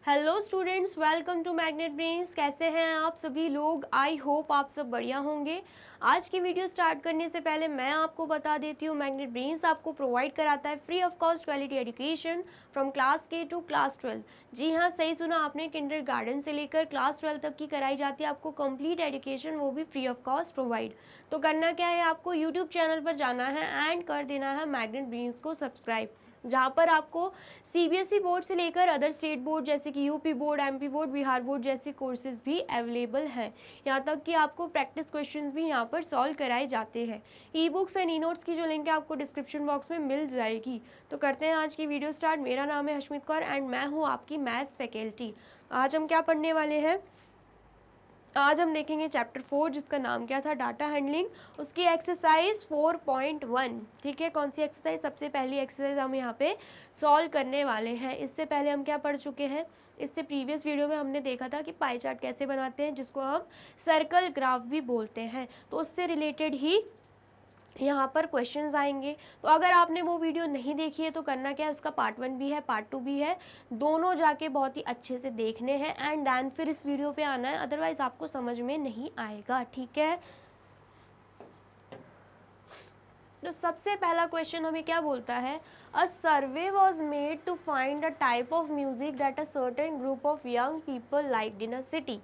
Hello students, welcome to Magnet Brains. कैसे हैं आप सभी लोग? आई होप आप सब बढ़िया होंगे। आज की वीडियो स्टार्ट करने से पहले मैं आपको बता देती हूँ, मैग्नेट ब्रेन्स आपको प्रोवाइड कराता है free of cost quality education from class के टू क्लास 12। जी हाँ, सही सुना आपने, किंडरगार्टन से लेकर क्लास 12 तक की कराई जाती है आपको कंप्लीट एजुकेशन, वो भी फ्री ऑफ कॉस्ट प्रोवाइड। तो करना क्या है, आपको यूट्यूब चैनल पर जाना है एंड कर देना है मैग्नेट ब्रेन्स को सब्सक्राइब, जहाँ पर आपको सीबीएसई बोर्ड से लेकर अदर स्टेट बोर्ड जैसे कि UP board, MP board, Bihar board जैसे कोर्सेज भी अवेलेबल हैं। यहाँ तक कि आपको प्रैक्टिस क्वेश्चंस भी यहाँ पर सॉल्व कराए जाते हैं। E books and e notes की जो लिंक है आपको डिस्क्रिप्शन बॉक्स में मिल जाएगी। तो करते हैं आज की वीडियो स्टार्ट। मेरा नाम है हशमीत कौर एंड मैं हूँ आपकी मैथ्स फैकल्टी। आज हम क्या पढ़ने वाले हैं? आज हम देखेंगे चैप्टर 4 जिसका नाम क्या था, डाटा हैंडलिंग, उसकी एक्सरसाइज 4.1। ठीक है, कौन सी एक्सरसाइज? सबसे पहली एक्सरसाइज हम यहाँ पे सॉल्व करने वाले हैं। इससे पहले हम क्या पढ़ चुके हैं? इससे प्रीवियस वीडियो में हमने देखा था कि पाई चार्ट कैसे बनाते हैं, जिसको हम सर्कल ग्राफ भी बोलते हैं। तो उससे रिलेटेड ही यहाँ पर क्वेश्चंस आएंगे। तो अगर आपने वो वीडियो नहीं देखी है तो करना क्या है, उसका पार्ट 1 भी है, पार्ट 2 भी है, दोनों जाके बहुत ही अच्छे से देखने हैं एंड देन फिर इस वीडियो पे आना है, अदरवाइज आपको समझ में नहीं आएगा। ठीक है, तो सबसे पहला क्वेश्चन हमें क्या बोलता है? A survey was made to find a type of music that a certain group of young people liked in a city.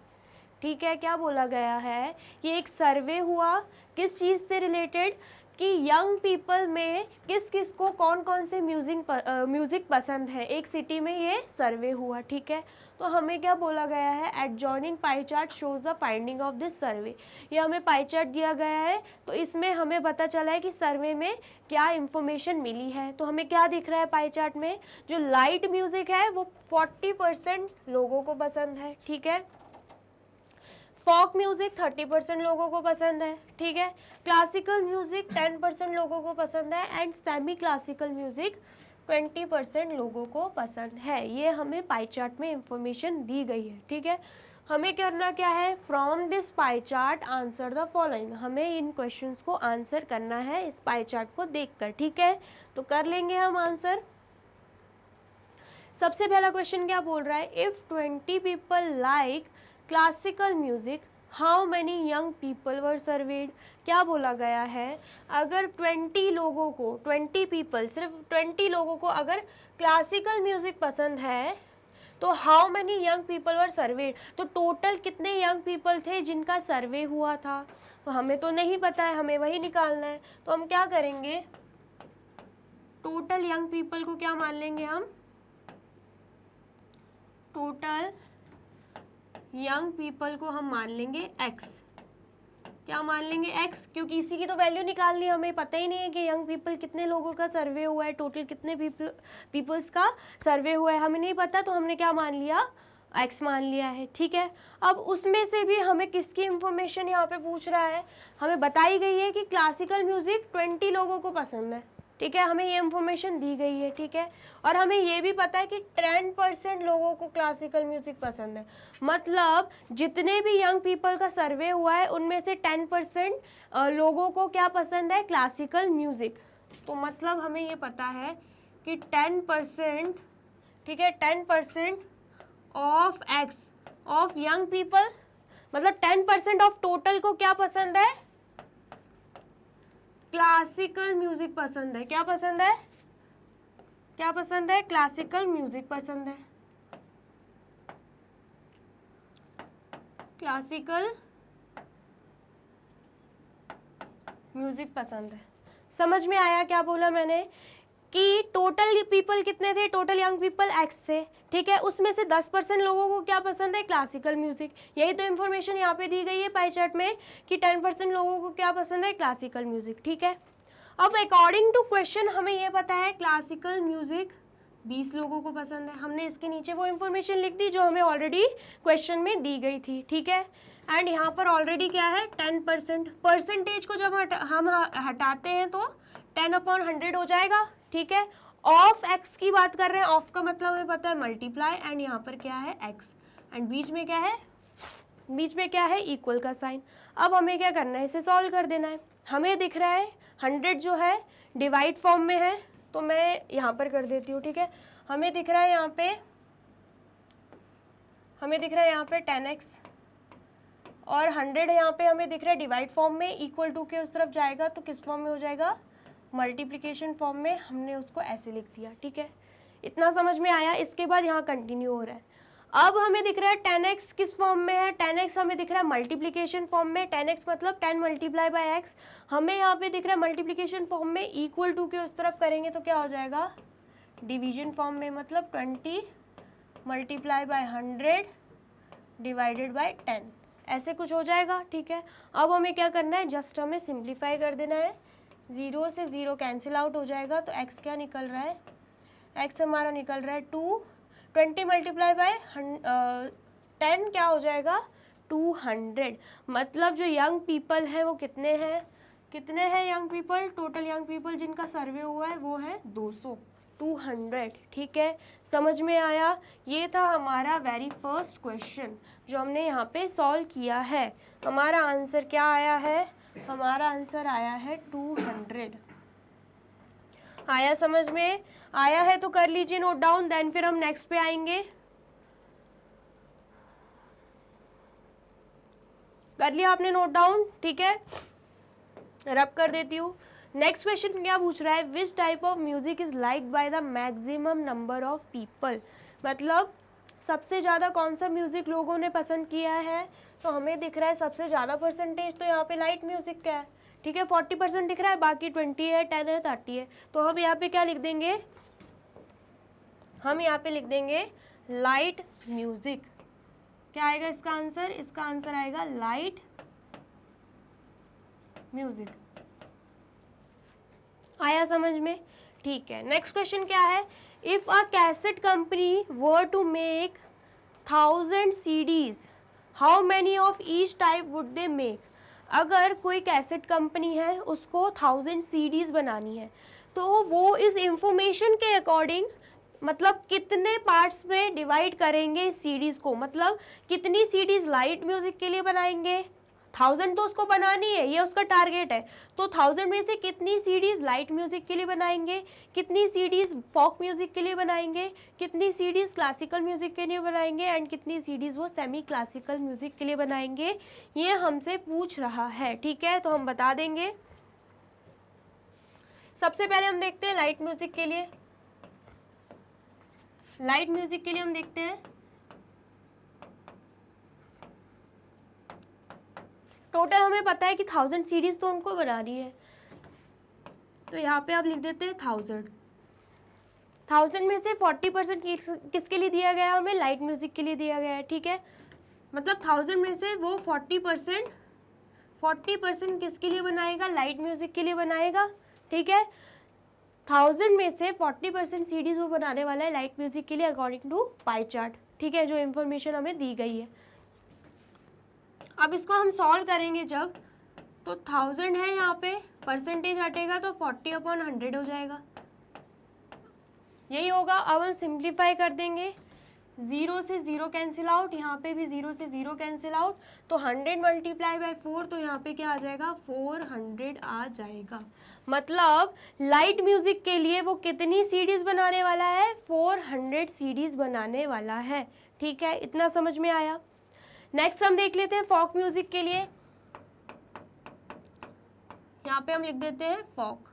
ठीक है, क्या बोला गया है? ये एक सर्वे हुआ, किस चीज़ से रिलेटेड, कि यंग पीपल में किस किस को कौन कौन से म्यूज़िक पसंद है। एक सिटी में ये सर्वे हुआ। ठीक है, तो हमें क्या बोला गया है? Adjoining pie chart shows the finding of this survey. ये हमें पाई चार्ट दिया गया है, तो इसमें हमें पता चला है कि सर्वे में क्या इंफॉर्मेशन मिली है। तो हमें क्या दिख रहा है पाई चार्ट में? जो लाइट म्यूज़िक है वो 40% लोगों को पसंद है। ठीक है, फोक म्यूजिक 30% लोगों को पसंद है। ठीक है, क्लासिकल म्यूजिक 10% लोगों को पसंद है एंड सेमी क्लासिकल म्यूजिक 20% लोगों को पसंद है। ये हमें पाई चार्ट में इंफॉर्मेशन दी गई है। ठीक है, हमें करना क्या है? From this pie chart answer the following. हमें इन क्वेश्चंस को आंसर करना है इस पाई चार्ट को देखकर। ठीक है, तो कर लेंगे हम आंसर। सबसे पहला क्वेश्चन क्या बोल रहा है? If 20 people like classical music, how many young people were served. क्या बोला गया है? अगर 20 लोगों को, 20 पीपल, सिर्फ 20 लोगों को अगर क्लासिकल म्यूजिक पसंद है तो how many young people were served, तो टोटल कितने यंग पीपल थे जिनका सर्वे हुआ था? तो हमें तो नहीं पता है, हमें वही निकालना है। तो हम क्या करेंगे? टोटल यंग पीपल को क्या मान लेंगे हम? टोटल यंग पीपल को हम मान लेंगे x। क्या मान लेंगे? x, क्योंकि इसी की तो वैल्यू निकालनी है। हमें पता ही नहीं है कि यंग पीपल कितने लोगों का सर्वे हुआ है, टोटल कितने पीपल्स का सर्वे हुआ है, हमें नहीं पता। तो हमने क्या मान लिया? x मान लिया है। ठीक है, अब उसमें से भी हमें किसकी इंफॉर्मेशन यहाँ पे पूछ रहा है? हमें बताई गई है कि क्लासिकल म्यूजिक 20 लोगों को पसंद है। ठीक है, हमें ये इंफॉर्मेशन दी गई है। ठीक है, और हमें ये भी पता है कि 10% लोगों को क्लासिकल म्यूजिक पसंद है। मतलब जितने भी यंग पीपल का सर्वे हुआ है उनमें से 10% लोगों को क्या पसंद है? Classical music. तो मतलब हमें ये पता है कि 10%, ठीक है, 10% of x of young people, मतलब 10% ऑफ टोटल को क्या पसंद है? क्लासिकल म्यूजिक पसंद है। क्या पसंद है? क्या पसंद है? क्लासिकल म्यूजिक पसंद है। क्लासिकल म्यूजिक पसंद है। समझ में आया क्या बोला मैंने? कि टोटल पीपल कितने थे? टोटल यंग पीपल एक्स थे। ठीक है, उसमें से 10% लोगों को क्या पसंद है? Classical music. यही तो इन्फॉर्मेशन यहाँ पे दी गई है पाई चार्ट में कि 10% लोगों को क्या पसंद है? Classical music. ठीक है, अब अकॉर्डिंग टू क्वेश्चन हमें ये पता है क्लासिकल म्यूजिक 20 लोगों को पसंद है। हमने इसके नीचे वो इन्फॉर्मेशन लिख दी जो हमें ऑलरेडी क्वेश्चन में दी गई थी। ठीक है, एंड यहाँ पर ऑलरेडी क्या है? 10%। परसेंटेज को जब हम हटाते हैं तो 10/100 हो जाएगा। ठीक है, ऑफ एक्स की बात कर रहे हैं, ऑफ का मतलब हमें पता है मल्टीप्लाई, एंड यहाँ पर क्या है? एक्स, एंड बीच में क्या है? बीच में क्या है? इक्वल का साइन। अब हमें क्या करना है? इसे सॉल्व कर देना है। हमें दिख रहा है 100 जो है डिवाइड फॉर्म में है, तो मैं यहाँ पर कर देती हूँ। ठीक है, हमें दिख रहा है यहाँ पे हमें दिख रहा है यहाँ पे 10x, और 100 यहाँ पे हमें दिख रहा है डिवाइड फॉर्म में, इक्वल टू के उस तरफ जाएगा तो किस फॉर्म में हो जाएगा, मल्टीप्लिकेशन फॉर्म में। हमने उसको ऐसे लिख दिया, ठीक है, इतना समझ में आया। इसके बाद यहाँ कंटिन्यू हो रहा है। अब हमें दिख रहा है 10x किस फॉर्म में है, 10x हमें दिख रहा है मल्टीप्लिकेशन फॉर्म में, 10x मतलब 10 मल्टीप्लाई बाय x। हमें यहाँ पे दिख रहा है मल्टीप्लिकेशन फॉर्म में, इक्वल टू के उस तरफ करेंगे तो क्या हो जाएगा, डिवीजन फॉर्म में, मतलब 20 मल्टीप्लाई बाय 100 डिवाइडेड बाय 10, ऐसे कुछ हो जाएगा, ठीक है। अब हमें क्या करना है, जस्ट हमें सिंप्लीफाई कर देना है, 0 से 0 कैंसिल आउट हो जाएगा, तो x क्या निकल रहा है, x हमारा निकल रहा है 2, 20 मल्टीप्लाई बाय 10 क्या हो जाएगा, 200। मतलब जो यंग पीपल हैं वो कितने हैं young people, total young people जिनका सर्वे हुआ है वो है 200, 200, ठीक है, समझ में आया। ये था हमारा वेरी फर्स्ट क्वेश्चन जो हमने यहाँ पे सॉल्व किया है। हमारा आंसर क्या आया है, हमारा आंसर आया है 200। आया समझ में, आया है तो कर लीजिए नोट डाउन, देन फिर हम नेक्स्ट पे आएंगे। कर लिया आपने नोट डाउन, ठीक है, रब कर देती हूँ। नेक्स्ट क्वेश्चन क्या पूछ रहा है, which type of music is liked by the maximum number of people, मतलब सबसे ज़्यादा कौन सा म्यूजिक लोगों ने पसंद किया है। तो हमें दिख रहा है सबसे ज़्यादा परसेंटेज तो यहाँ पे लाइट म्यूजिक का है, ठीक है, 40% दिख रहा है, बाकी 20 है, 10 है, 30 है। तो हम यहाँ पे क्या लिख देंगे, हम यहाँ पे लिख देंगे लाइट म्यूजिक। क्या आएगा इसका आंसर, इसका आंसर आएगा लाइट म्यूजिक। आया समझ में, ठीक है। नेक्स्ट क्वेश्चन क्या है, if a cassette company were to make 1000 CDs, how many of each type would they make. अगर कोई कैसेट कंपनी है उसको 1000 CDs बनानी है, तो वो इस इंफॉर्मेशन के अकॉर्डिंग मतलब कितने पार्ट्स में डिवाइड करेंगे इस सीडीज़ को, मतलब कितनी सीडीज़ लाइट म्यूजिक के लिए बनाएंगे, 1000 तो उसको बनानी है, ये उसका टारगेट है, तो 1000 में से कितनी सीडीज़ लाइट म्यूजिक के लिए बनाएंगे, कितनी सीडीज़ फॉक म्यूजिक के लिए बनाएंगे, कितनी सीडीज़ क्लासिकल म्यूजिक के लिए बनाएंगे, एंड कितनी सीडीज़ वो सेमी क्लासिकल म्यूजिक के लिए बनाएंगे, ये हमसे पूछ रहा है, ठीक है। तो हम बता देंगे। सबसे पहले हम देखते हैं लाइट म्यूजिक के लिए, लाइट म्यूजिक के लिए हम देखते हैं टोटल हमें पता है कि 1000 सीरीज तो उनको बनानी है, तो यहाँ पे आप लिख देते हैं 1000 में से 40% किसके लिए दिया गया, हमें लाइट म्यूजिक के लिए दिया गया है, ठीक है। मतलब 1000 में से वो 40% किसके लिए बनाएगा, लाइट म्यूजिक के लिए बनाएगा, ठीक है। 1000 में से 40% सीडीज वो बनाने वाला है लाइट म्यूजिक के लिए अकॉर्डिंग टू पाई चार्ट, ठीक है, जो इन्फॉर्मेशन हमें दी गई है। अब इसको हम सॉल्व करेंगे जब, तो 1000 है यहाँ पे, परसेंटेज हटेगा तो 40/100 हो जाएगा, यही होगा। अब हम सिंप्लीफाई कर देंगे, 0 से 0 कैंसिल आउट, यहाँ पे भी 0 से 0 कैंसिल आउट, तो 100 मल्टीप्लाई बाय 4, तो यहाँ पे क्या आ जाएगा, 400 आ जाएगा। मतलब लाइट म्यूजिक के लिए वो कितनी सीडीज बनाने वाला है, 400 सीडीज बनाने वाला है, ठीक है, इतना समझ में आया। नेक्स्ट हम देख लेते हैं फॉक म्यूजिक के लिए, यहाँ पे हम लिख देते हैं फॉक।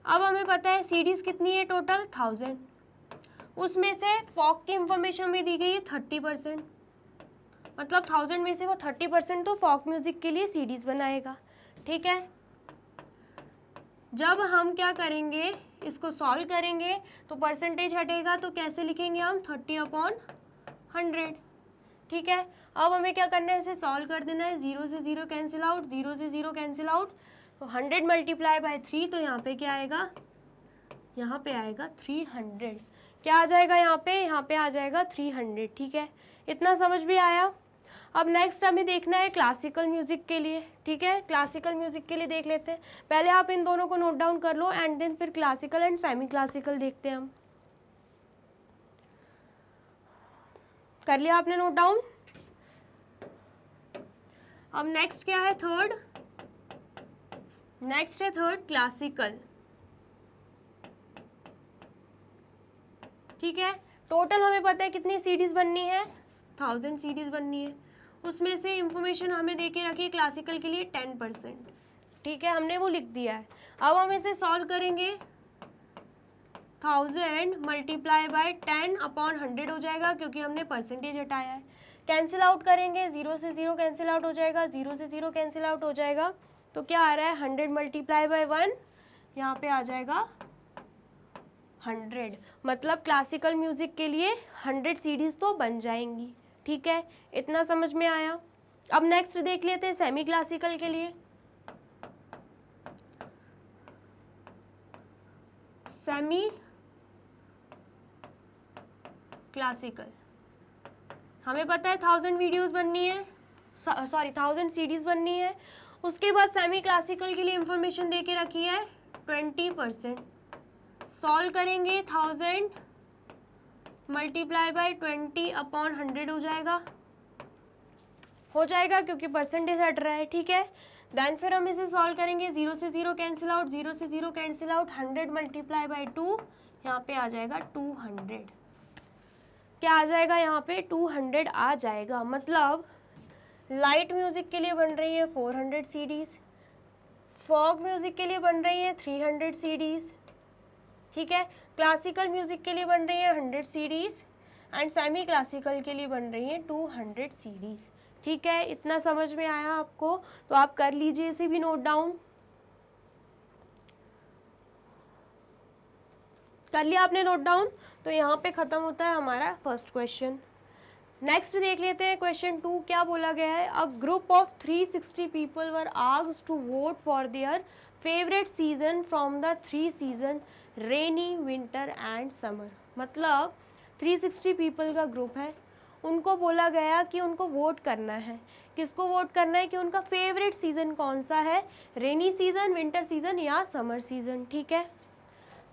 अब हमें पता है सीडीज कितनी है टोटल, 1000, उसमें से फॉक की इंफॉर्मेशन हमें दी गई है 30%, मतलब 1000 में से वो 30% तो फॉक म्यूजिक के लिए सीडीज बनाएगा, ठीक है। जब हम क्या करेंगे, इसको सॉल्व करेंगे तो परसेंटेज हटेगा, तो कैसे लिखेंगे हम, 30/100, ठीक है। अब हमें क्या करना है, इसे सॉल्व कर देना है, 0 से 0 कैंसिल आउट, 0 से 0 कैंसिल आउट, तो 100 मल्टीप्लाई बाय 3, तो यहाँ पे क्या आएगा, यहाँ पे आएगा 300, क्या आ जाएगा यहाँ पे आ जाएगा 300, ठीक है, इतना समझ भी आया। अब नेक्स्ट हमें देखना है क्लासिकल म्यूजिक के लिए, ठीक है, क्लासिकल म्यूजिक के लिए देख लेते हैं। पहले आप इन दोनों को नोट डाउन कर लो, एंड देन फिर क्लासिकल एंड सेमी क्लासिकल देखते हैं हम। कर लिया आपने नोट डाउन। अब नेक्स्ट क्या है, थर्ड, नेक्स्ट है थर्ड क्लासिकल, ठीक है। टोटल हमें पता है कितनी सीडीज बननी है, 1000 सीडीज़ बननी है, उसमें से इंफॉर्मेशन हमें दे के रखी है क्लासिकल के लिए 10%, ठीक है, हमने वो लिख दिया है। अब हम इसे सॉल्व करेंगे, 1000 मल्टीप्लाई बाय 10/100 हो जाएगा क्योंकि हमने परसेंटेज हटाया है। कैंसिल आउट करेंगे, 0 से 0 कैंसिल आउट हो जाएगा, 0 से 0 कैंसिल आउट हो जाएगा, तो क्या आ रहा है 100 मल्टीप्लाई बाय 1, यहाँ पे आ जाएगा 100। मतलब क्लासिकल म्यूजिक के लिए 100 सीडीज तो बन जाएंगी, ठीक है, इतना समझ में आया। अब नेक्स्ट देख लेते हैं सेमी क्लासिकल के लिए। सेमी क्लासिकल हमें पता है 1000 वीडियोस बननी है, सॉरी 1000 सीडीज बननी है। उसके बाद सेमी क्लासिकल के लिए इंफॉर्मेशन दे के रखी है 20%। सॉल्व करेंगे, 1000 मल्टीप्लाई बाय 20/100 हो जाएगा क्योंकि परसेंटेज हट रहा है, ठीक है। देन फिर हम इसे सॉल्व करेंगे, 0 से 0 कैंसिल आउट, 0 से 0 कैंसिल आउट, 100 मल्टीप्लाई बाय 2, यहाँ पे आ जाएगा 200। क्या आ जाएगा यहाँ पे 200 आ जाएगा। मतलब लाइट म्यूजिक के लिए बन रही है 400 सीडीज, फॉग म्यूजिक के लिए बन रही है 300 सीडीज, ठीक है, क्लासिकल म्यूजिक के लिए बन रही है 100 सीडीज एंड सेमी क्लासिकल के लिए बन रही है 200 सीडीज, ठीक है। इतना समझ में आया आपको, तो आप कर लीजिए इसे भी नोट डाउन। कर लिया आपने नोट डाउन, तो यहाँ पे खत्म होता है हमारा फर्स्ट क्वेश्चन। नेक्स्ट देख लेते हैं क्वेश्चन 2, क्या बोला गया है। A group of 360 people were asked to vote for their favourite season from the 3 season rainy, winter and summer. मतलब 360 पीपल का ग्रुप है, उनको बोला गया कि उनको वोट करना है। किसको वोट करना है कि उनका फेवरेट सीज़न कौन सा है, रेनी सीज़न, विंटर सीज़न या समर सीज़न, ठीक है।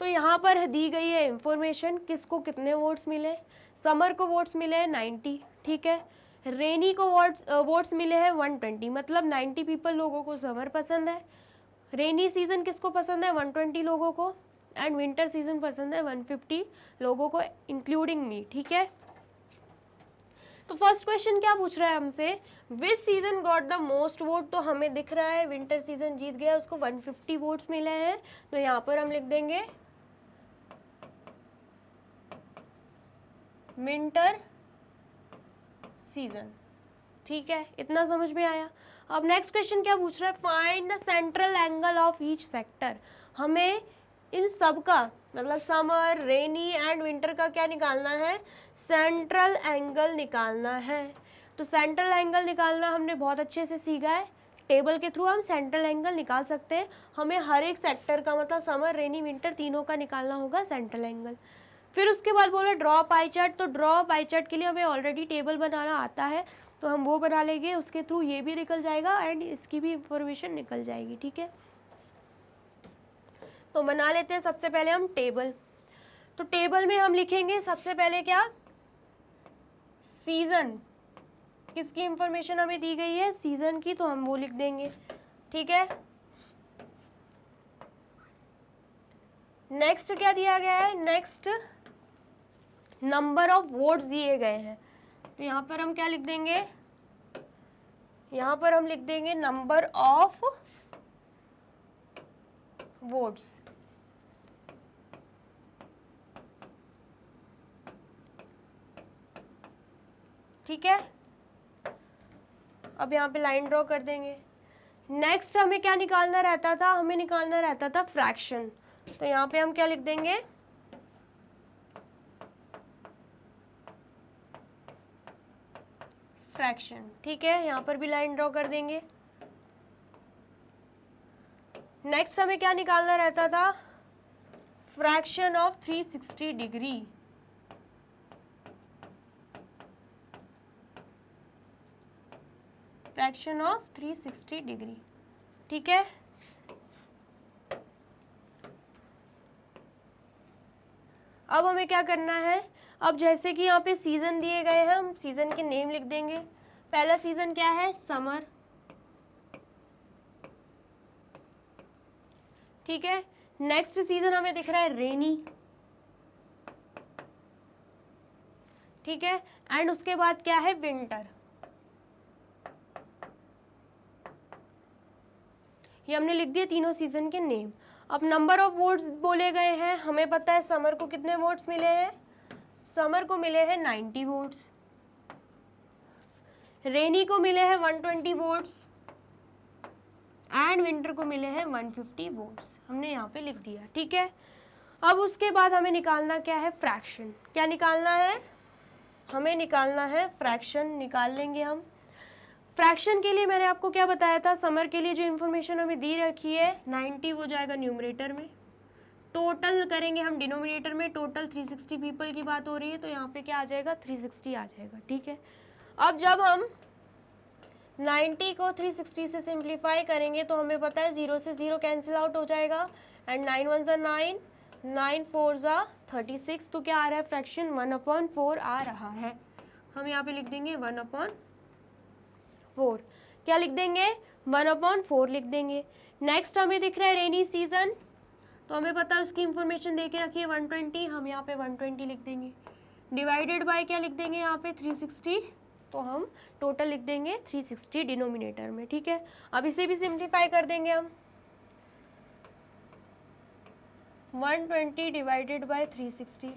तो यहाँ पर दी गई है इंफॉर्मेशन, किसको कितने वोट्स मिले। समर को वोट्स मिले हैं 90, ठीक है। रेनी को वोट्स मिले हैं 120, मतलब 90 पीपल लोगों को समर पसंद है। रेनी सीज़न किसको पसंद है 120 लोगों को, एंड विंटर सीज़न पसंद है 150 लोगों को इंक्लूडिंग मी, ठीक है। तो फर्स्ट क्वेश्चन क्या पूछ रहा है हमसे, विच season got the most vote. तो हमें दिख रहा है विंटर सीजन जीत गया, उसको 150 वोट्स मिले हैं, तो यहाँ पर हम लिख देंगे विंटर सीजन, ठीक है, इतना समझ में आया। अब नेक्स्ट क्वेश्चन क्या पूछ रहा है, find the central angle of each sector. हमें इन सब का मतलब समर, रेनी एंड विंटर का क्या निकालना है, सेंट्रल एंगल निकालना है। तो सेंट्रल एंगल निकालना हमने बहुत अच्छे से सीखा है, टेबल के थ्रू हम सेंट्रल एंगल निकाल सकते हैं। हमें हर एक सेक्टर का मतलब समर, रेनी, विंटर तीनों का निकालना होगा सेंट्रल एंगल। फिर उसके बाद बोला ड्रॉ पाई चार्ट। तो ड्रॉ पाई चार्ट के लिए हमें ऑलरेडी टेबल बनाना आता है, तो हम वो बना लेंगे, उसके थ्रू ये भी निकल जाएगा एंड इसकी भी इंफॉर्मेशन निकल जाएगी, ठीक है। तो बना लेते हैं सबसे पहले हम टेबल। तो टेबल में हम लिखेंगे सबसे पहले क्या, सीजन, किसकी इंफॉर्मेशन हमें दी गई है, सीजन की, तो हम वो लिख देंगे, ठीक है। नेक्स्ट क्या दिया गया है, नेक्स्ट नंबर ऑफ वोट्स दिए गए हैं, तो यहाँ पर हम क्या लिख देंगे, यहाँ पर हम लिख देंगे नंबर ऑफ वोट्स, ठीक है। अब यहाँ पे लाइन ड्रॉ कर देंगे। नेक्स्ट हमें क्या निकालना रहता था, हमें निकालना रहता था फ्रैक्शन, तो यहाँ पे हम क्या लिख देंगे, फ्रैक्शन, ठीक है, यहाँ पर भी लाइन ड्रॉ कर देंगे। नेक्स्ट हमें क्या निकालना रहता था, fraction of 360 degree, fraction of 360 degree, ठीक है। अब हमें क्या करना है, अब जैसे कि यहाँ पे सीजन दिए गए हैं, हम सीजन के नेम लिख देंगे। पहला सीजन क्या है, समर, ठीक है। नेक्स्ट सीजन हमें दिख रहा है रेनी, ठीक है। एंड उसके बाद क्या है, विंटर। ये हमने लिख दिए तीनों सीजन के नेम। अब नंबर ऑफ वोट्स बोले गए हैं, हमें पता है समर को कितने वोट्स मिले हैं, समर को मिले हैं 90 वोट्स, रेनी को मिले हैं 120 वोट्स एंड विंटर को मिले हैं 150 वोट्स। हमने यहाँ पे लिख दिया, ठीक है। अब उसके बाद हमें निकालना क्या है, फ्रैक्शन। क्या निकालना है, हमें निकालना है फ्रैक्शन, निकाल लेंगे हम। फ्रैक्शन के लिए मैंने आपको क्या बताया था, समर के लिए जो इन्फॉर्मेशन हमें दी रखी है 90 वो जाएगा न्यूमरेटर में, टोटल करेंगे हम डिनोमिनेटर में, टोटल 360 पीपल की बात हो रही है तो यहाँ पे क्या आ जाएगा, 360 आ जाएगा, ठीक है। अब जब हम 90 को 360 से सिंप्लीफाई करेंगे तो हमें पता है 0 से 0 कैंसिल आउट हो जाएगा एंड 9 1 ज़ा 9, 9 4 ज़ा 36, तो क्या आ रहा है फ्रैक्शन 1/4 आ रहा है। हम यहाँ पे लिख देंगे 1/4। क्या लिख देंगे, 1/4 लिख देंगे। नेक्स्ट हमें दिख रहा है रेनी सीजन, तो हमें पता है उसकी इंफॉर्मेशन दे के रखिए 120, हम यहाँ पे 120 लिख देंगे। डिवाइडेड बाय क्या लिख देंगे यहाँ पे 360, तो हम टोटल लिख देंगे 360 डिनोमिनेटर में, ठीक है। अब इसे भी सिंप्लीफाई कर देंगे हम, 120 डिवाइडेड बाय 360,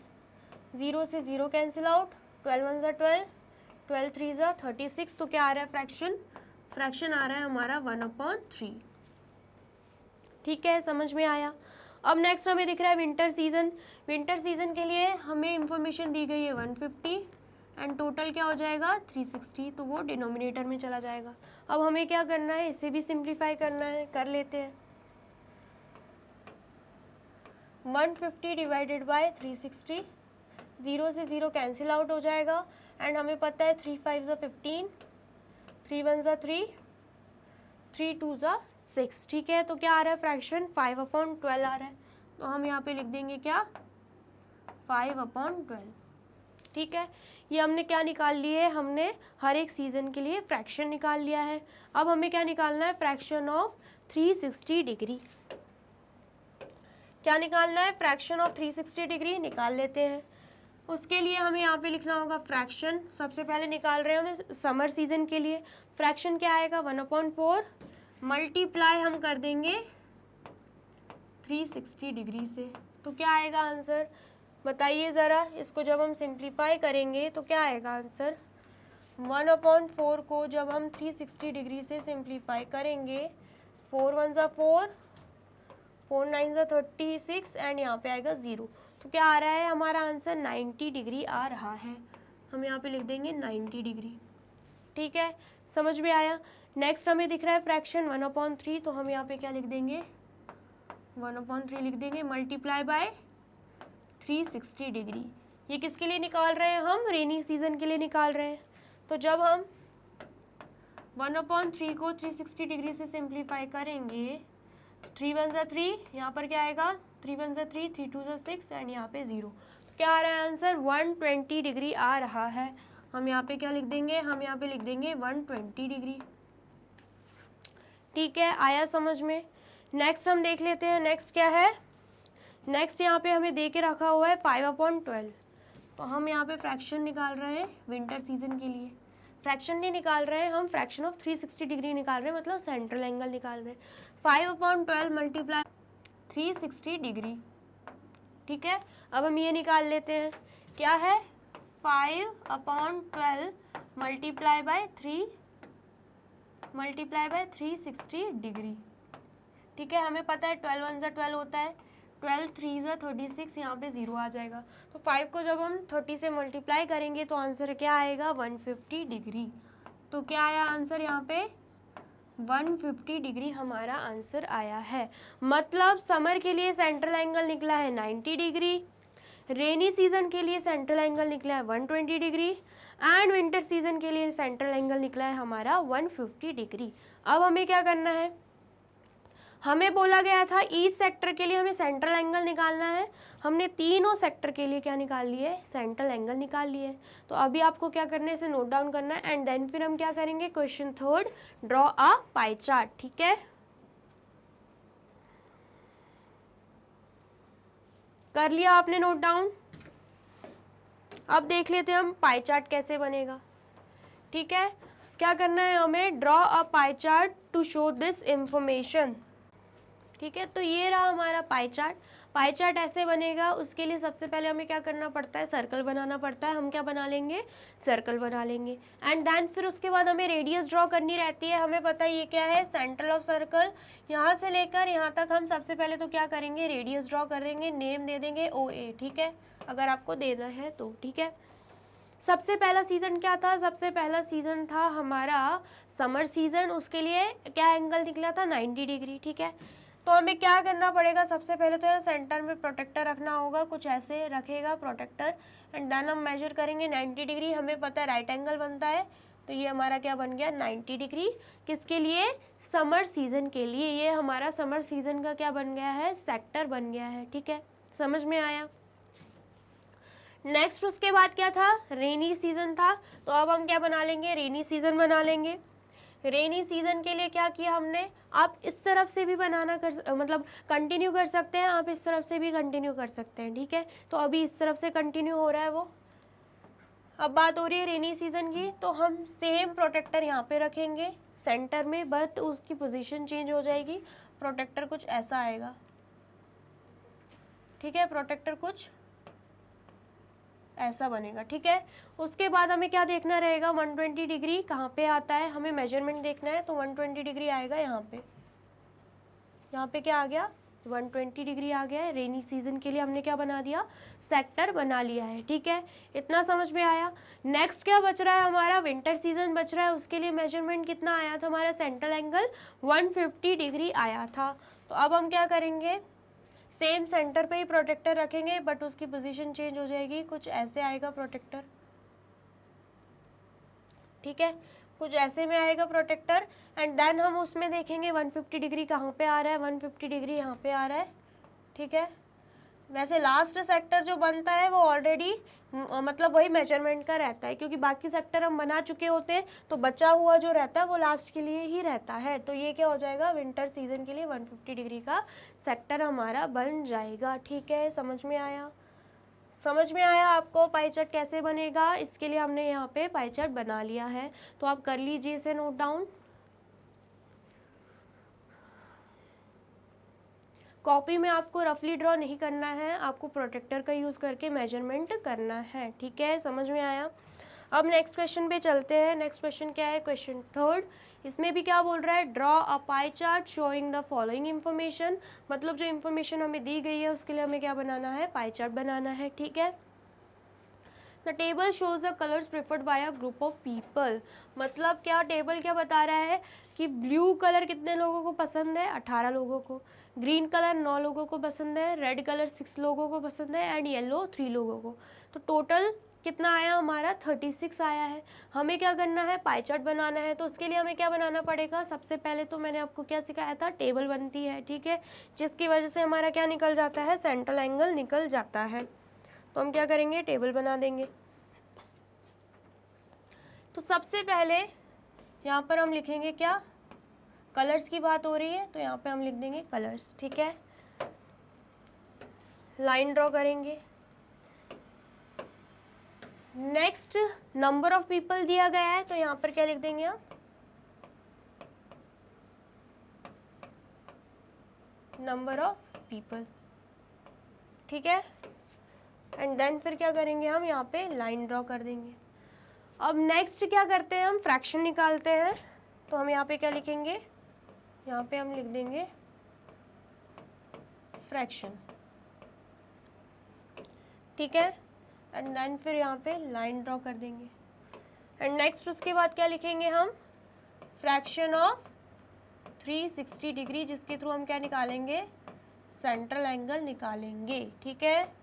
0 से 0 कैंसिल आउट, 12 1 ज़ा 12, 12 3 ज़ा 36, तो क्या आ रहा है फ्रैक्शन, फ्रैक्शन आ रहा है हमारा 1/3, ठीक है, समझ में आया। अब नेक्स्ट हमें दिख रहा है विंटर सीजन। विंटर सीजन के लिए हमें इंफॉर्मेशन दी गई है 150 एंड टोटल क्या हो जाएगा 360, तो वो डिनोमिनेटर में चला जाएगा। अब हमें क्या करना है, इसे भी सिंप्लीफाई करना है, कर लेते हैं। 150 डिवाइडेड बाय 360, 0 से 0 कैंसिल आउट हो जाएगा एंड हमें पता है 3 5 ज़ा 15, 3 1 ज़ा 3, 3 2 ज़ा 6, ठीक है। तो क्या आ रहा है फ्रैक्शन 5/12 आ रहा है, तो हम यहाँ पे लिख देंगे क्या 5/12, ठीक है। ये हमने क्या निकाल लिए है, हमने हर एक सीजन के लिए फ्रैक्शन निकाल लिया है। अब हमें क्या निकालना है, फ्रैक्शन ऑफ 360 डिग्री। क्या निकालना है, फ्रैक्शन ऑफ 360 डिग्री निकाल लेते हैं। उसके लिए हमें यहाँ पे लिखना होगा फ्रैक्शन, सबसे पहले निकाल रहे हैं हम समर सीजन के लिए। फ्रैक्शन क्या आएगा 1/4 मल्टीप्लाई हम कर देंगे 360 डिग्री से, तो क्या आएगा आंसर, बताइए ज़रा। इसको जब हम सिंप्लीफाई करेंगे तो क्या आएगा आंसर, 1/4 को जब हम 360 डिग्री से सिंप्लीफाई करेंगे, 4 1 ज़ा 4, 4 9 ज़ा 36 एंड यहाँ पे आएगा 0, तो क्या आ रहा है हमारा आंसर 90 डिग्री आ रहा है। हम यहाँ पे लिख देंगे 90 डिग्री, ठीक है, समझ में आया। नेक्स्ट हमें दिख रहा है फ्रैक्शन 1/3, तो हम यहाँ पे क्या लिख देंगे 1/3 लिख देंगे मल्टीप्लाई बाय 360 डिग्री। ये किसके लिए निकाल रहे हैं हम, रेनी सीजन के लिए निकाल रहे हैं। तो जब हम 1/3 को 360 डिग्री से सिंप्लीफाई करेंगे, 3 1 ज़ा 3, यहाँ पर क्या आएगा 3 1 ज़ा 3, 3 2 ज़ा 6 एंड यहाँ पे 0, तो क्या आ रहा है आंसर 120 डिग्री आ रहा है। हम यहाँ पे क्या लिख देंगे, हम यहाँ पे लिख देंगे 120 डिग्री, ठीक है, आया समझ में। नेक्स्ट हम देख लेते हैं, नेक्स्ट क्या है, नेक्स्ट यहाँ पे हमें दे के रखा हुआ है 5/12, तो हम यहाँ पे फ्रैक्शन निकाल रहे हैं विंटर सीजन के लिए। फ्रैक्शन नहीं निकाल रहे हैं हम, फ्रैक्शन ऑफ 360 डिग्री निकाल रहे हैं, मतलब सेंट्रल एंगल निकाल रहे हैं। 5/12 मल्टीप्लाई 360 डिग्री, ठीक है। अब हम ये निकाल लेते हैं, क्या है 5/12 मल्टीप्लाई बाय 360 डिग्री, ठीक है। हमें पता है 12 1 ज़ा 12 होता है, 12 3 ज़ा 36, यहाँ पे 0 आ जाएगा, तो 5 को जब हम 30 से मल्टीप्लाई करेंगे तो आंसर क्या आएगा 150 डिग्री। तो क्या आया आंसर यहाँ पे 150 डिग्री हमारा आंसर आया है। मतलब समर के लिए सेंट्रल एंगल निकला है 90 डिग्री, रेनी सीजन के लिए सेंट्रल एंगल निकला है 120 डिग्री एंड विंटर सीजन के लिए सेंट्रल एंगल निकला है हमारा 150 डिग्री। अब हमें क्या करना है, हमें बोला गया था ईच सेक्टर के लिए हमें सेंट्रल एंगल निकालना है, हमने तीनों सेक्टर के लिए क्या निकाल लिए, सेंट्रल एंगल निकाल लिए। तो अभी आपको क्या करना है, इसे नोट डाउन करना है एंड देन फिर हम क्या करेंगे, question third, draw a pie chart, ठीक है। कर लिया आपने नोट डाउन, अब देख लेते हैं हम पाई चार्ट कैसे बनेगा। ठीक है, क्या करना है हमें, draw a pie chart to show this information. ठीक है, तो ये रहा हमारा पाई चार्ट। पाई चार्ट ऐसे बनेगा, उसके लिए सबसे पहले हमें क्या करना पड़ता है, सर्कल बनाना पड़ता है। हम क्या बना लेंगे, सर्कल बना लेंगे। एंड देन फिर उसके बाद हमें रेडियस ड्रॉ करनी रहती है। हमें पता है ये क्या है, सेंटर ऑफ सर्कल। यहाँ से लेकर यहाँ तक हम सबसे पहले तो क्या करेंगे, रेडियस ड्रॉ कर देंगे, नेम दे देंगे OA। ठीक है, अगर आपको देना है तो। ठीक है, सबसे पहला सीजन क्या था, सबसे पहला सीजन था हमारा समर सीजन। उसके लिए क्या एंगल निकला था, 90 डिग्री। ठीक है, तो हमें क्या करना पड़ेगा, सबसे पहले तो यहाँ सेंटर में प्रोटेक्टर रखना होगा, कुछ ऐसे रखेगा प्रोटेक्टर। एंड देन हम मेजर करेंगे 90 डिग्री। हमें पता है राइट एंगल बनता है, तो ये हमारा क्या बन गया, 90 डिग्री। किसके लिए, समर सीजन के लिए। ये हमारा समर सीजन का क्या बन गया है, सेक्टर बन गया है। ठीक है, समझ में आया। नेक्स्ट उसके बाद क्या था, रेनी सीजन था। तो अब हम क्या बना लेंगे, रेनी सीजन बना लेंगे। रेनी सीजन के लिए क्या किया हमने, आप इस तरफ से भी बनाना मतलब कंटिन्यू कर सकते हैं, आप इस तरफ से भी कंटिन्यू कर सकते हैं। ठीक है, तो अभी इस तरफ से कंटिन्यू हो रहा है वो। अब बात हो रही है रेनी सीजन की, तो हम सेम प्रोटेक्टर यहाँ पे रखेंगे सेंटर में, बट उसकी पोजीशन चेंज हो जाएगी। प्रोटेक्टर कुछ ऐसा आएगा। ठीक है, प्रोटेक्टर कुछ ऐसा बनेगा। ठीक है, उसके बाद हमें क्या देखना रहेगा, 120 डिग्री कहाँ पे आता है, हमें मेजरमेंट देखना है। तो 120 डिग्री आएगा यहाँ पे। यहाँ पे क्या आ गया, 120 डिग्री आ गया है। रेनी सीजन के लिए हमने क्या बना दिया, सेक्टर बना लिया है। ठीक है, इतना समझ में आया। नेक्स्ट क्या बच रहा है हमारा, विंटर सीजन बच रहा है। उसके लिए मेजरमेंट कितना आया था हमारा, सेंट्रल एंगल 150 डिग्री आया था। तो अब हम क्या करेंगे, सेम सेंटर पे ही प्रोटेक्टर रखेंगे, बट उसकी पोजीशन चेंज हो जाएगी, कुछ ऐसे आएगा प्रोटेक्टर। ठीक है, कुछ ऐसे में आएगा प्रोटेक्टर। एंड देन हम उसमें देखेंगे 150 डिग्री कहाँ पे आ रहा है, 150 डिग्री यहाँ पे आ रहा है। ठीक है, वैसे लास्ट सेक्टर जो बनता है वो ऑलरेडी मतलब वही मेजरमेंट का रहता है, क्योंकि बाकी सेक्टर हम बना चुके होते हैं, तो बचा हुआ जो रहता है वो लास्ट के लिए ही रहता है। तो ये क्या हो जाएगा, विंटर सीजन के लिए 150 डिग्री का सेक्टर हमारा बन जाएगा। ठीक है, समझ में आया, समझ में आया आपको पाई चार्ट कैसे बनेगा। इसके लिए हमने यहाँ पे पाई चार्ट बना लिया है, तो आप कर लीजिए इसे नोट डाउन। कॉपी में आपको रफली ड्रॉ नहीं करना है, आपको प्रोटेक्टर का यूज़ करके मेजरमेंट करना है। ठीक है, समझ में आया। अब नेक्स्ट क्वेश्चन पे चलते हैं। नेक्स्ट क्वेश्चन क्या है, क्वेश्चन 3। इसमें भी क्या बोल रहा है, draw a pie chart showing the following information. मतलब जो इन्फॉर्मेशन हमें दी गई है उसके लिए हमें क्या बनाना है, पाई चार्ट बनाना है। ठीक है, the table shows the colours preferred bye a group of people. मतलब क्या, टेबल क्या बता रहा है कि ब्लू कलर कितने लोगों को पसंद है, 18 लोगों को। ग्रीन कलर 9 लोगों को पसंद है। रेड कलर 6 लोगों को पसंद है। एंड येलो 3 लोगों को। तो टोटल कितना आया हमारा, 36 आया है। हमें क्या करना है, पाई चार्ट बनाना है। तो उसके लिए हमें क्या बनाना पड़ेगा, सबसे पहले तो मैंने आपको क्या सिखाया था, टेबल बनती है। ठीक है, जिसकी वजह से हमारा क्या निकल जाता है, सेंट्रल एंगल निकल जाता है। तो हम क्या करेंगे, टेबल बना देंगे। तो सबसे पहले यहाँ पर हम लिखेंगे क्या, कलर्स की बात हो रही है तो यहाँ पे हम लिख देंगे कलर्स। ठीक है, लाइन ड्रॉ करेंगे। नेक्स्ट नंबर ऑफ पीपल दिया गया है, तो यहाँ पर क्या लिख देंगे हम, नंबर ऑफ पीपल। ठीक है, एंड देन फिर क्या करेंगे हम, यहाँ पे लाइन ड्रॉ कर देंगे। अब नेक्स्ट क्या करते हैं, हम फ्रैक्शन निकालते हैं। तो हम यहाँ पे क्या लिखेंगे, यहाँ पे हम लिख देंगे फ्रैक्शन। ठीक है, एंड देन फिर यहाँ पे लाइन ड्रॉ कर देंगे। एंड नेक्स्ट उसके बाद क्या लिखेंगे हम, फ्रैक्शन ऑफ 360 डिग्री, जिसके थ्रू हम क्या निकालेंगे, सेंट्रल एंगल निकालेंगे। ठीक है,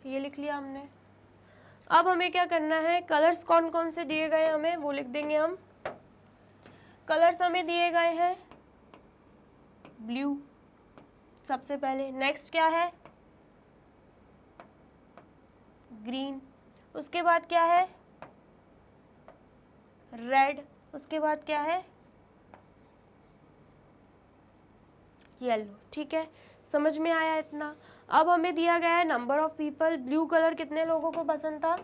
ये लिख लिया हमने। अब हमें क्या करना है, कलर्स कौन कौन से दिए गए हमें वो लिख देंगे हम। कलर्स हमें दिए गए हैं ब्लू सबसे पहले। नेक्स्ट क्या है, ग्रीन। उसके बाद क्या है, रेड। उसके बाद क्या है, येलो। ठीक है, समझ में आया इतना? अब हमें दिया गया है number of people. Blue colour कितने लोगों को पसंद था?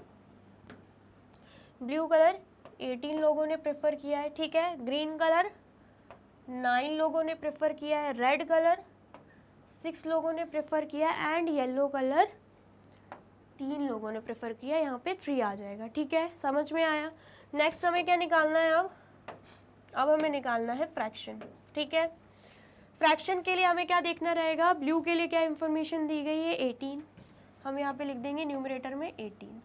ब्लू कलर 18 लोगों ने प्रेफर किया है, ठीक है। ग्रीन कलर 9 लोगों ने प्रेफर किया है, रेड कलर 6 लोगों ने प्रेफर किया है एंड येलो कलर 3 लोगों ने प्रेफर किया। यहाँ पे 3 आ जाएगा, ठीक है। समझ में आया? नेक्स्ट हमें क्या निकालना है? अब हमें निकालना है फ्रैक्शन, ठीक है। फ्रैक्शन के लिए हमें क्या देखना रहेगा? ब्लू के लिए क्या इंफॉर्मेशन दी गई है? 18। हम यहाँ पे लिख देंगे न्यूमरेटर में 18।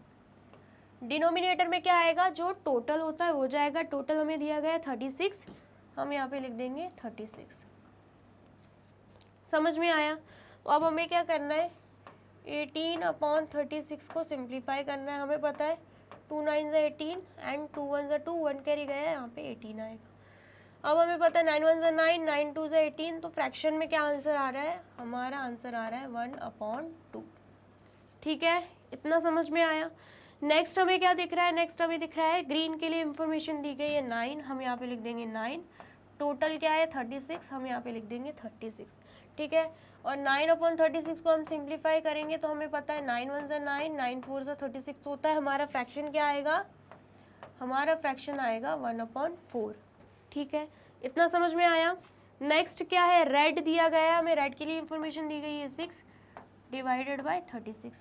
डिनोमिनेटर में क्या आएगा? जो टोटल होता है हो जाएगा। टोटल हमें दिया गया है 36, हम यहाँ पे लिख देंगे 36। समझ में आया? तो अब हमें क्या करना है? 18/36 को सिंप्लीफाई करना है। हमें पता है 2 9 ज़ा 18 एंड 2 1 ज़ा 2, 1 कैरी गया है, यहाँ पे 18 आएगा। अब हमें पता है 9 1 ज़ा 9, 9 2 ज़ा 18, तो फ्रैक्शन में क्या आंसर आ रहा है? हमारा आंसर आ रहा है 1/2, ठीक है। इतना समझ में आया? नेक्स्ट हमें क्या दिख रहा है? नेक्स्ट हमें दिख रहा है ग्रीन के लिए इंफॉर्मेशन दी गई है 9, हम यहाँ पे लिख देंगे 9। टोटल क्या है? 36, हम यहाँ पे लिख देंगे 36, ठीक है। और 9/36 को हम सिंप्लीफाई करेंगे तो हमें पता है 9 1 ज़ा 9, 9 4 ज़ा 36 होता है। हमारा फ्रैक्शन क्या आएगा? हमारा फ्रैक्शन आएगा 1/4, ठीक है। इतना समझ में आया? नेक्स्ट क्या है? रेड दिया गया है हमें, रेड के लिए इंफॉर्मेशन दी गई है 6 डिवाइडेड बाय 36।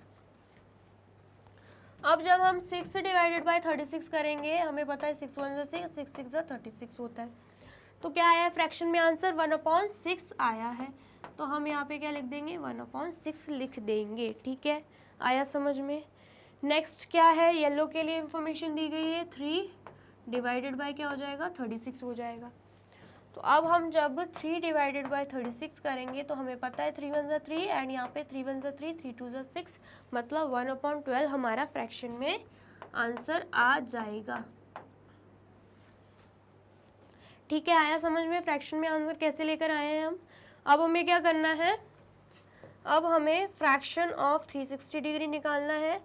अब जब हम 6 डिवाइडेड बाय 36 करेंगे, हमें पता है 6 1 ज़ा 6, 6 6 ज़ा 36 होता है। तो क्या आया फ्रैक्शन में? आंसर 1/6 आया है। तो हम यहाँ पे क्या लिख देंगे? 1/6 लिख देंगे, ठीक है। आया समझ में? नेक्स्ट क्या है? येलो के लिए इंफॉर्मेशन दी गई है 3 डिवाइडेड बाय क्या हो जाएगा? 36 हो जाएगा। तो अब हम जब 3 डिवाइडेड बाय 36 करेंगे तो हमें पता है 3 1 ज़ा 3 एंड यहाँ पे 3 1 ज़ा 3, 3 2 ज़ा 6, मतलब 1/12 हमारा फ्रैक्शन में आंसर आ जाएगा, ठीक है। आया समझ में? फ्रैक्शन में आंसर कैसे लेकर आए हैं हम? अब हमें क्या करना है? अब हमें फ्रैक्शन ऑफ 360 डिग्री निकालना है।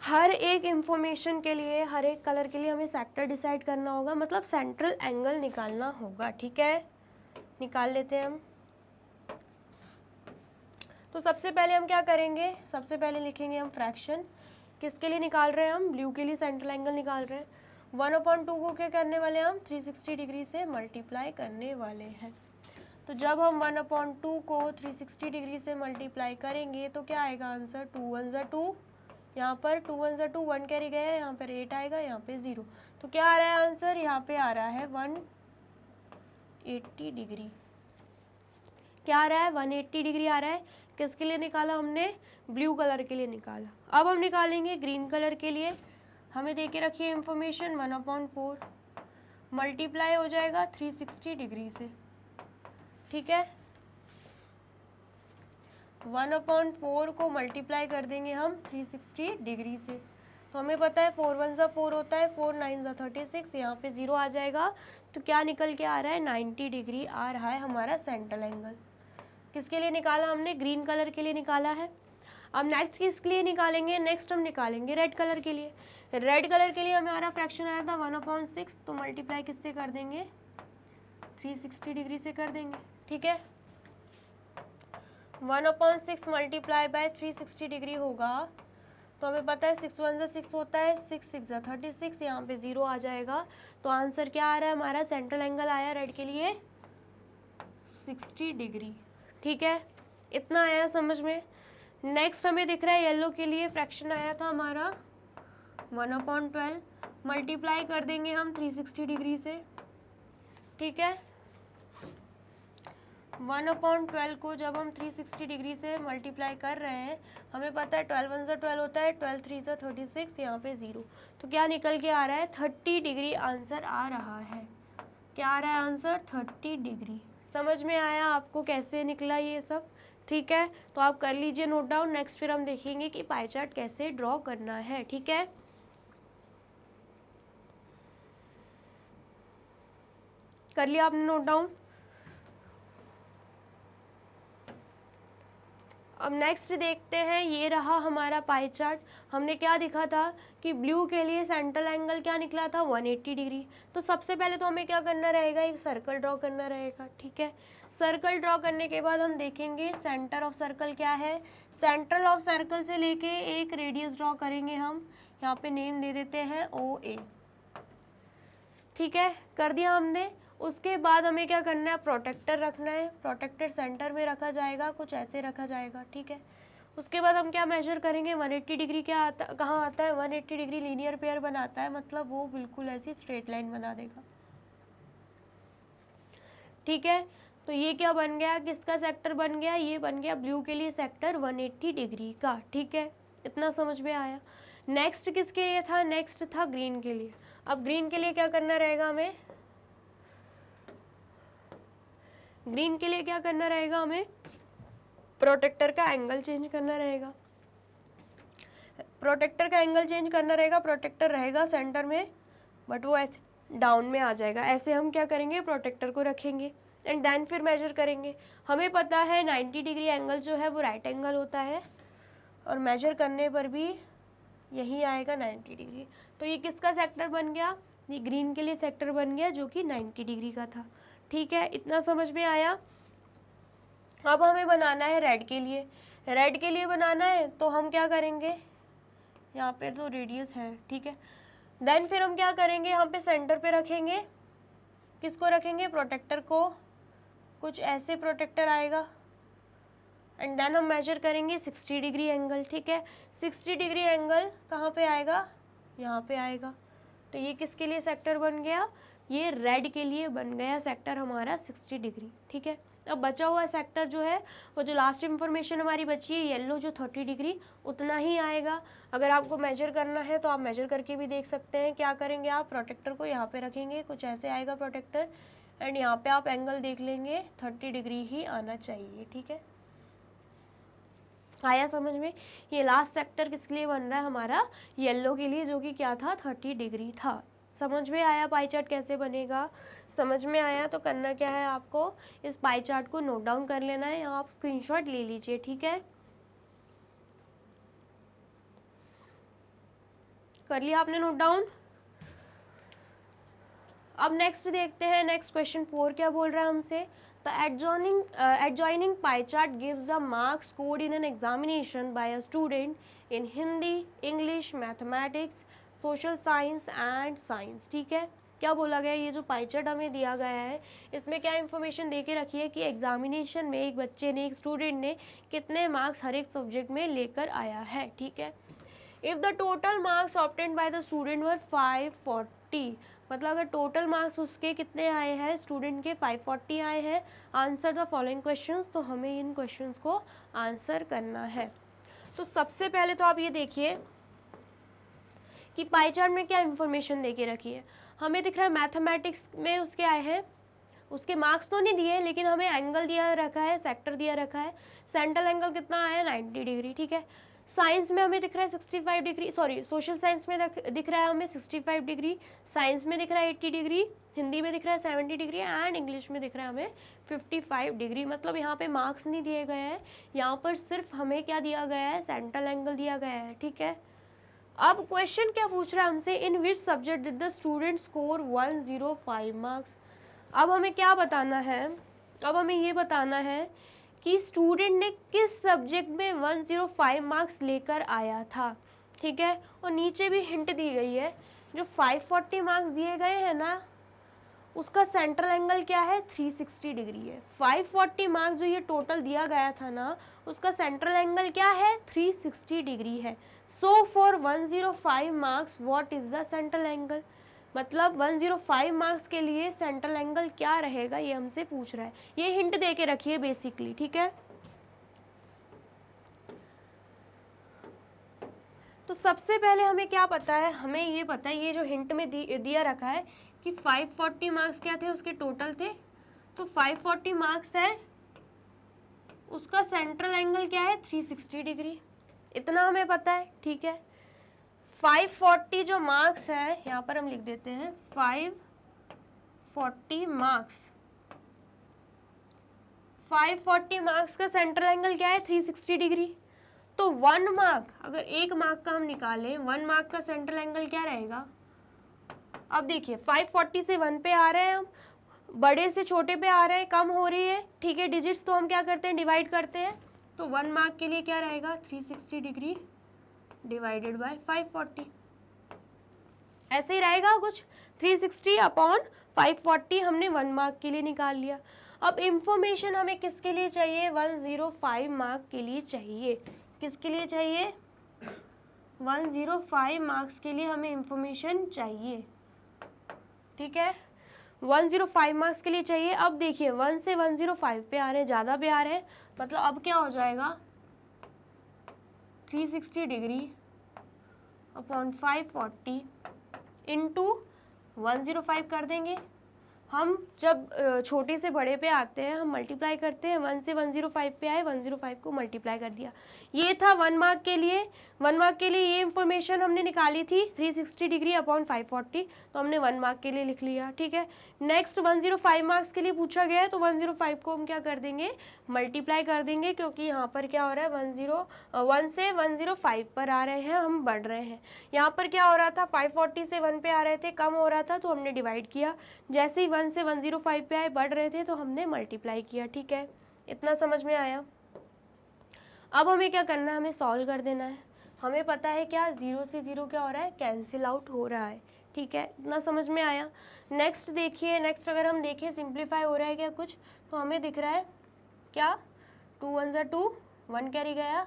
हर एक इंफॉर्मेशन के लिए, हर एक कलर के लिए हमें सेक्टर डिसाइड करना होगा, मतलब सेंट्रल एंगल निकालना होगा, ठीक है। निकाल लेते हैं हम। तो सबसे पहले हम क्या करेंगे? सबसे पहले लिखेंगे हम फ्रैक्शन। किसके लिए निकाल रहे हैं हम? ब्लू के लिए सेंट्रल एंगल निकाल रहे हैं। 1/2 को क्या करने वाले हैं हम? 360 डिग्री से मल्टीप्लाई करने वाले हैं। तो जब हम 1/2 को 360 डिग्री से मल्टीप्लाई करेंगे तो क्या आएगा आंसर? 2 1 ज़ा 2, यहाँ पर 2 1 ज़ा 2, 1 कैरी गया है, यहाँ पर 8 आएगा, यहाँ पे 0। तो क्या आ रहा है आंसर? यहाँ पे आ रहा है 180 डिग्री। क्या आ रहा है? 180 डिग्री आ रहा है। किसके लिए निकाला हमने? ब्लू कलर के लिए निकाला। अब हम निकालेंगे ग्रीन कलर के लिए। हमें दे के रखिए इंफॉर्मेशन 1/4 मल्टीप्लाई हो जाएगा 360 डिग्री से, ठीक है। 1/4 को मल्टीप्लाई कर देंगे हम 360 डिग्री से। तो हमें पता है 4 1 ज़ा 4 होता है, 4 9 ज़ा 36, यहाँ पे 0 आ जाएगा। तो क्या निकल के आ रहा है? 90 डिग्री आ रहा है हमारा सेंट्रल एंगल। किसके लिए निकाला हमने? ग्रीन कलर के लिए निकाला है। अब नेक्स्ट किसके लिए निकालेंगे? नेक्स्ट हम निकालेंगे रेड कलर के लिए। रेड कलर के लिए हमारा फ्रैक्शन आया था 1/6, तो मल्टीप्लाई किससे कर देंगे? 360 डिग्री से कर देंगे, ठीक है। 1/6 मल्टीप्लाई बाय 360 डिग्री होगा। तो हमें पता है 6 1 ज़ा 6 होता है, 6 6 ज़ा 36, यहाँ पे 0 आ जाएगा। तो आंसर क्या आ रहा है हमारा? सेंट्रल एंगल आया रेड के लिए 60 डिग्री, ठीक है। इतना आया समझ में? नेक्स्ट हमें दिख रहा है येलो के लिए फ्रैक्शन आया था हमारा 1/12, मल्टीप्लाई कर देंगे हम 360 डिग्री से, ठीक है। 1/12 को जब हम 360 डिग्री से मल्टीप्लाई कर रहे हैं, हमें पता है 12 1 ज़ा 12 होता है, 12 3 ज़ा 36, यहाँ पे 0। तो क्या निकल के आ रहा है? 30 डिग्री आंसर आ रहा है। क्या आ रहा है आंसर? 30 डिग्री। समझ में आया आपको कैसे निकला ये सब? ठीक है, तो आप कर लीजिए नोट डाउन। नेक्स्ट फिर हम देखेंगे कि पाई चार्ट कैसे ड्रॉ करना है, ठीक है। कर लिया आपने नोट डाउन? अब नेक्स्ट देखते हैं, ये रहा हमारा पाई चार्ट। हमने क्या दिखा था कि ब्लू के लिए सेंट्रल एंगल क्या निकला था 180 डिग्री। तो सबसे पहले तो हमें क्या करना रहेगा, एक सर्कल ड्रॉ करना रहेगा, ठीक है। सर्कल ड्रॉ करने के बाद हम देखेंगे सेंटर ऑफ सर्कल क्या है। सेंट्रल ऑफ सर्कल से लेके एक रेडियस ड्रॉ करेंगे हम, यहाँ पे नेम दे देते हैं OA, ठीक है, कर दिया हमने। उसके बाद हमें क्या करना है, प्रोटेक्टर रखना है। प्रोटेक्टर सेंटर में रखा जाएगा, कुछ ऐसे रखा जाएगा, ठीक है। उसके बाद हम क्या मेजर करेंगे, 180 डिग्री क्या आता, कहाँ आता है, 180 डिग्री लीनियर पेयर बनाता है, मतलब वो बिल्कुल ऐसी स्ट्रेट लाइन बना देगा, ठीक है। तो ये क्या बन गया, किसका सेक्टर बन गया, ये बन गया ब्लू के लिए सेक्टर 180 डिग्री का, ठीक है। इतना समझ में आया। नेक्स्ट किसके लिए था, नेक्स्ट था ग्रीन के लिए। अब ग्रीन के लिए क्या करना रहेगा हमें, ग्रीन के लिए क्या करना रहेगा हमें, प्रोटेक्टर का एंगल चेंज करना रहेगा। प्रोटेक्टर का एंगल चेंज करना रहेगा, प्रोटेक्टर रहेगा सेंटर में बट वो ऐसे डाउन में आ जाएगा। ऐसे हम क्या करेंगे, प्रोटेक्टर को रखेंगे एंड देन फिर मेजर करेंगे। हमें पता है 90 डिग्री एंगल जो है वो राइट एंगल होता है और मेजर करने पर भी यही आएगा 90 डिग्री। तो ये किसका सेक्टर बन गया, ये ग्रीन के लिए सेक्टर बन गया जो कि 90 डिग्री का था, ठीक है। इतना समझ में आया। अब हमें बनाना है रेड के लिए। रेड के लिए बनाना है तो हम क्या करेंगे, यहाँ पे तो रेडियस है, ठीक है। देन फिर हम क्या करेंगे, यहाँ पे सेंटर पे रखेंगे, किसको रखेंगे, प्रोटेक्टर को, कुछ ऐसे प्रोटेक्टर आएगा एंड देन हम मेजर करेंगे 60 डिग्री एंगल, ठीक है। 60 डिग्री एंगल कहाँ पे आएगा, यहाँ पे आएगा। तो ये किसके लिए सेक्टर बन गया, ये रेड के लिए बन गया सेक्टर हमारा 60 डिग्री, ठीक है। अब बचा हुआ सेक्टर जो है, वो जो लास्ट इंफॉर्मेशन हमारी बची है येलो जो 30 डिग्री, उतना ही आएगा। अगर आपको मेजर करना है तो आप मेजर करके भी देख सकते हैं। क्या करेंगे आप, प्रोटेक्टर को यहाँ पे रखेंगे, कुछ ऐसे आएगा प्रोटेक्टर एंड यहाँ पे आप एंगल देख लेंगे 30 डिग्री ही आना चाहिए, ठीक है। आया समझ में। ये लास्ट सेक्टर किसके लिए बन रहा है हमारा, येलो के लिए, जो कि क्या था 30 डिग्री था। समझ में आया पाई चार्ट कैसे बनेगा, समझ में आया। तो करना क्या है, आपको इस पाई चार्ट को नोट डाउन कर लेना है, आप स्क्रीनशॉट ले लीजिए, ठीक है। कर लिया आपने नोट डाउन। अब नेक्स्ट देखते हैं, नेक्स्ट क्वेश्चन 4 क्या बोल रहा है हमसे। The adjoining pie chart gives the marks scored in an examination by a student in Hindi, English, Mathematics, Social Science and Science, ठीक है। क्या बोला गया, ये जो पाई चार्ट हमें दिया गया है इसमें क्या इन्फॉर्मेशन दे के रखी है कि एग्जामिनेशन में एक बच्चे ने, एक स्टूडेंट ने कितने मार्क्स हर एक सब्जेक्ट में लेकर आया है, ठीक है। If the total marks obtained by the student वर 540, मतलब अगर टोटल मार्क्स उसके कितने आए हैं, स्टूडेंट के 540 आए हैं, आंसर द फॉलोइंग क्वेश्चंस, तो हमें इन क्वेश्चंस को आंसर करना है। तो सबसे पहले तो आप ये देखिए कि पाई चार्ट में क्या इन्फॉर्मेशन दे के रखी है। हमें दिख रहा है मैथमेटिक्स में उसके आए हैं, उसके मार्क्स तो नहीं दिए लेकिन हमें एंगल दिया रखा है, सेक्टर दिया रखा है। सेंट्रल एंगल कितना आया, 90 डिग्री, ठीक है। साइंस में हमें दिख रहा है 65 डिग्री, सॉरी सोशल साइंस में दिख रहा है हमें 65 डिग्री, साइंस में दिख रहा है 80 डिग्री, हिंदी में दिख रहा है 70 डिग्री एंड इंग्लिश में दिख रहा है हमें 55 डिग्री। मतलब यहाँ पे मार्क्स नहीं दिए गए हैं, यहाँ पर सिर्फ हमें क्या दिया गया है, सेंट्रल एंगल दिया गया है, ठीक है। अब क्वेश्चन क्या पूछ रहा है हमसे, in which subject did the student score 105 marks. अब हमें क्या बताना है, अब हमें ये बताना है कि स्टूडेंट ने किस सब्जेक्ट में 105 मार्क्स लेकर आया था, ठीक है। और नीचे भी हिंट दी गई है, जो 540 मार्क्स दिए गए हैं ना, उसका सेंट्रल एंगल क्या है, 360 डिग्री है। 540 मार्क्स जो ये टोटल दिया गया था ना, उसका सेंट्रल एंगल क्या है, 360 डिग्री है। So for 105 marks what is the central angle, मतलब 105 मार्क्स के लिए सेंट्रल एंगल क्या रहेगा, ये हमसे पूछ रहा है। ये हिंट दे के रखिए बेसिकली, ठीक है। तो सबसे पहले हमें क्या पता है, हमें ये पता है, ये जो हिंट में दिया रखा है कि 540 मार्क्स क्या थे, उसके टोटल थे। तो 540 मार्क्स है, उसका सेंट्रल एंगल क्या है, 360 डिग्री, इतना हमें पता है, ठीक है। 540 जो मार्क्स है, यहाँ पर हम लिख देते हैं 540 मार्क्स, 540 मार्क्स का सेंट्रल एंगल क्या है 360 डिग्री। तो 1 मार्क, अगर 1 मार्क का हम निकालें 1 मार्क का सेंट्रल एंगल क्या रहेगा। अब देखिए 540 से 1 पे आ रहे हैं हम, बड़े से छोटे पे आ रहे हैं, कम हो रही है, ठीक है डिजिट्स, तो हम क्या करते हैं डिवाइड करते हैं। तो 1 मार्क के लिए क्या रहेगा 360 डिग्री डिवाइडेड बाय 540, ऐसे ही रहेगा कुछ। 360 अपॉन 540 हमने 1 मार्क के लिए निकाल लिया। अब इंफॉर्मेशन हमें किसके लिए चाहिए 105 मार्क के लिए चाहिए। किसके लिए चाहिए 105 मार्क्स के लिए हमें इंफॉर्मेशन चाहिए, ठीक है 105 मार्क्स के लिए चाहिए। अब देखिए 1 से 105 पे आ रहे हैं, ज़्यादा पे आ रहे हैं, मतलब अब क्या हो जाएगा 360 डिग्री अपॉन 540 इंटू 105 कर देंगे। हम जब छोटे से बड़े पे आते हैं हम मल्टीप्लाई करते हैं, 1 से 105 पे आए 105 को मल्टीप्लाई कर दिया। ये था 1 मार्क के लिए। 1 मार्क के लिए ये इंफॉर्मेशन हमने निकाली थी 360 डिग्री अपॉन 540, तो हमने 1 मार्क के लिए लिख लिया, ठीक है। नेक्स्ट 105 मार्क्स के लिए पूछा गया है, तो 105 को हम क्या कर देंगे मल्टीप्लाई कर देंगे, क्योंकि यहाँ पर क्या हो रहा है 1 से 105 पर आ रहे हैं, हम बढ़ रहे हैं। यहाँ पर क्या हो रहा था 540 से 1 पे आ रहे थे, कम हो रहा था, तो हमने डिवाइड किया। जैसे ही 1 से 105 पे आए बढ़ रहे थे, तो हमने मल्टीप्लाई किया, ठीक है। इतना समझ में आया। अब हमें क्या करना है, हमें सॉल्व कर देना है। हमें पता है क्या 0 से 0 क्या हो रहा है कैंसिल आउट हो रहा है, ठीक है। इतना समझ में आया। नेक्स्ट देखिए, नेक्स्ट अगर हम देखें सिंप्लीफाई हो रहा है क्या कुछ, तो हमें दिख रहा है क्या 2 1 ज़ा 2, 1 कैरी गया,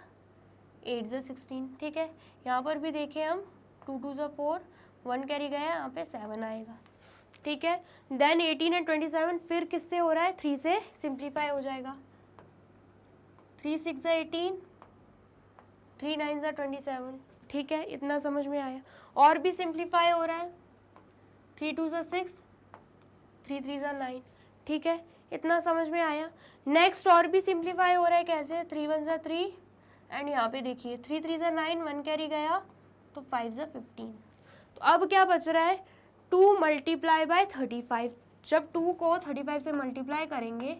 8 ज़ा 16, ठीक है। यहाँ पर भी देखें हम 2 2 ज़ा 4, 1 कैरी गया, यहाँ पे 7 आएगा, ठीक है। देन 18 एंड 27 फिर किससे हो रहा है 3 से सिंप्लीफाई हो जाएगा। 3 6 ज़ा 18, 3 9 ज़ा 27, ठीक है। इतना समझ में आया। और भी सिंप्लीफाई हो रहा है 3 2 ज़ा 6, 3 3 ज़ा 9, ठीक है। इतना समझ में आया। नेक्स्ट और भी सिंप्लीफाई हो रहा है कैसे 3 1 ज़ा 3 एंड यहाँ पे देखिए 3 3 ज़ा 9, 1 कैरी गया, तो 5 ज़ा 15। तो अब क्या बच रहा है 2 मल्टीप्लाई बाय 35। जब 2 को 35 से मल्टीप्लाई करेंगे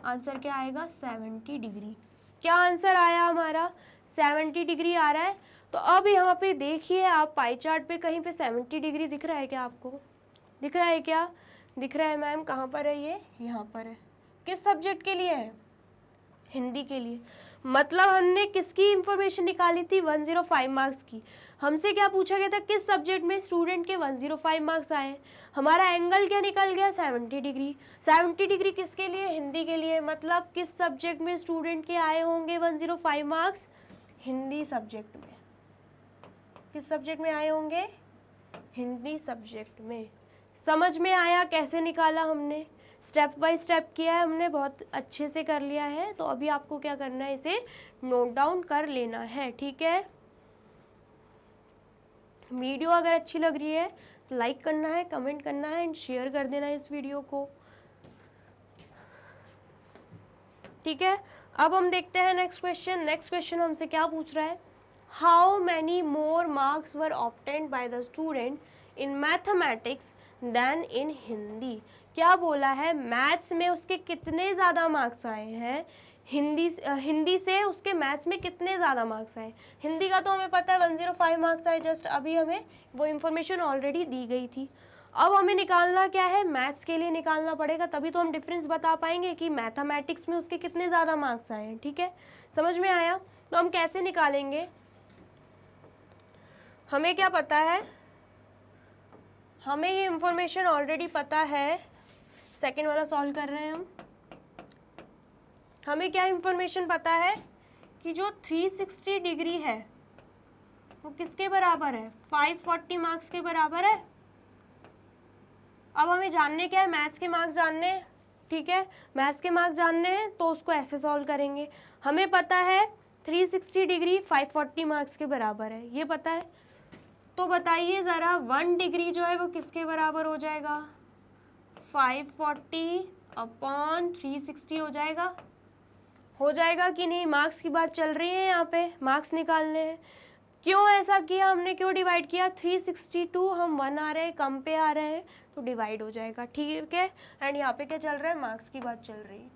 आंसर क्या आएगा 70 डिग्री। क्या आंसर आया हमारा 70 डिग्री आ रहा है। तो अब यहाँ पे देखिए आप पाई चार्ट पे कहीं पे 70 डिग्री दिख रहा है क्या आपको, दिख रहा है क्या, दिख रहा है मैम। कहाँ पर है ये, यहाँ पर है। किस सब्जेक्ट के लिए है, हिंदी के लिए। मतलब हमने किसकी इंफॉर्मेशन निकाली थी 105 मार्क्स की। हमसे क्या पूछा गया था किस सब्जेक्ट में स्टूडेंट के 105 मार्क्स आए। हमारा एंगल क्या निकल गया 70 डिग्री। 70 डिग्री किसके लिए, हिंदी के लिए। मतलब किस सब्जेक्ट में स्टूडेंट के आए होंगे 105 मार्क्स, हिंदी सब्जेक्ट में। किस सब्जेक्ट में आए होंगे, हिंदी सब्जेक्ट में। समझ में आया कैसे निकाला हमने, स्टेप बाय स्टेप किया है हमने, बहुत अच्छे से कर लिया है। तो अभी आपको क्या करना है, इसे नोट डाउन कर लेना है, ठीक है। वीडियो अगर अच्छी लग रही है तो लाइक करना है, कमेंट करना है एंड शेयर कर देना है इस वीडियो को, ठीक है। अब हम देखते हैं नेक्स्ट क्वेश्चन। नेक्स्ट क्वेश्चन हमसे क्या पूछ रहा है, how many more marks were obtained by the student in mathematics than in Hindi. क्या बोला है, मैथ्स में उसके कितने ज़्यादा मार्क्स आए हैं, हिंदी से उसके मैथ्स में कितने ज़्यादा मार्क्स आए। हिंदी का तो हमें पता है 105 मार्क्स आए, जस्ट अभी हमें वो इन्फॉर्मेशन ऑलरेडी दी गई थी। अब हमें निकालना क्या है, मैथ्स के लिए निकालना पड़ेगा, तभी तो हम डिफरेंस बता पाएंगे कि मैथमेटिक्स में उसके कितने ज़्यादा मार्क्स आए हैं, ठीक है। समझ में आया। तो हम कैसे निकालेंगे, हमें क्या पता है, हमें ये इंफॉर्मेशन ऑलरेडी पता है। सेकेंड वाला सॉल्व कर रहे हैं हम। हमें क्या इंफॉर्मेशन पता है कि जो 360 डिग्री है वो किसके बराबर है, 540 मार्क्स के बराबर है। अब हमें जानने क्या है, मैथ्स के मार्क्स जानने हैं, ठीक है। मैथ्स के मार्क्स जानने हैं तो उसको ऐसे सॉल्व करेंगे। हमें पता है 360 डिग्री 540 मार्क्स के बराबर है, ये पता है। तो बताइए ज़रा 1 डिग्री जो है वो किसके बराबर हो जाएगा, 540 अपॉन 360 हो जाएगा कि नहीं। मार्क्स की बात चल रही है, यहाँ पे मार्क्स निकालने हैं। क्यों ऐसा किया हमने, क्यों डिवाइड किया, 362 हम 1 आ रहे हैं, कम पे आ रहे हैं, तो डिवाइड हो जाएगा, ठीक है। एंड यहाँ पे क्या चल रहा है, मार्क्स की बात चल रही है।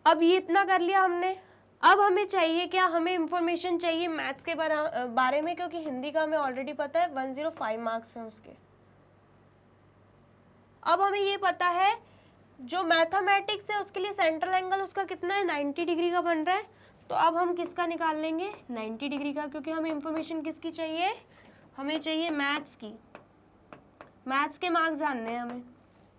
अब ये इतना कर लिया हमने। अब हमें चाहिए क्या, हमें इंफॉर्मेशन चाहिए मैथ्स के बारे में, क्योंकि हिंदी का हमें ऑलरेडी पता है 105 मार्क्स हैं उसके। अब हमें ये पता है जो मैथमेटिक्स है उसके लिए सेंट्रल एंगल उसका कितना है, 90 डिग्री का बन रहा है। तो अब हम किसका निकाल लेंगे, 90 डिग्री का, क्योंकि हमें इंफॉर्मेशन किसकी चाहिए, हमें चाहिए मैथ्स की, मैथ्स के मार्क्स जानने हैं हमें,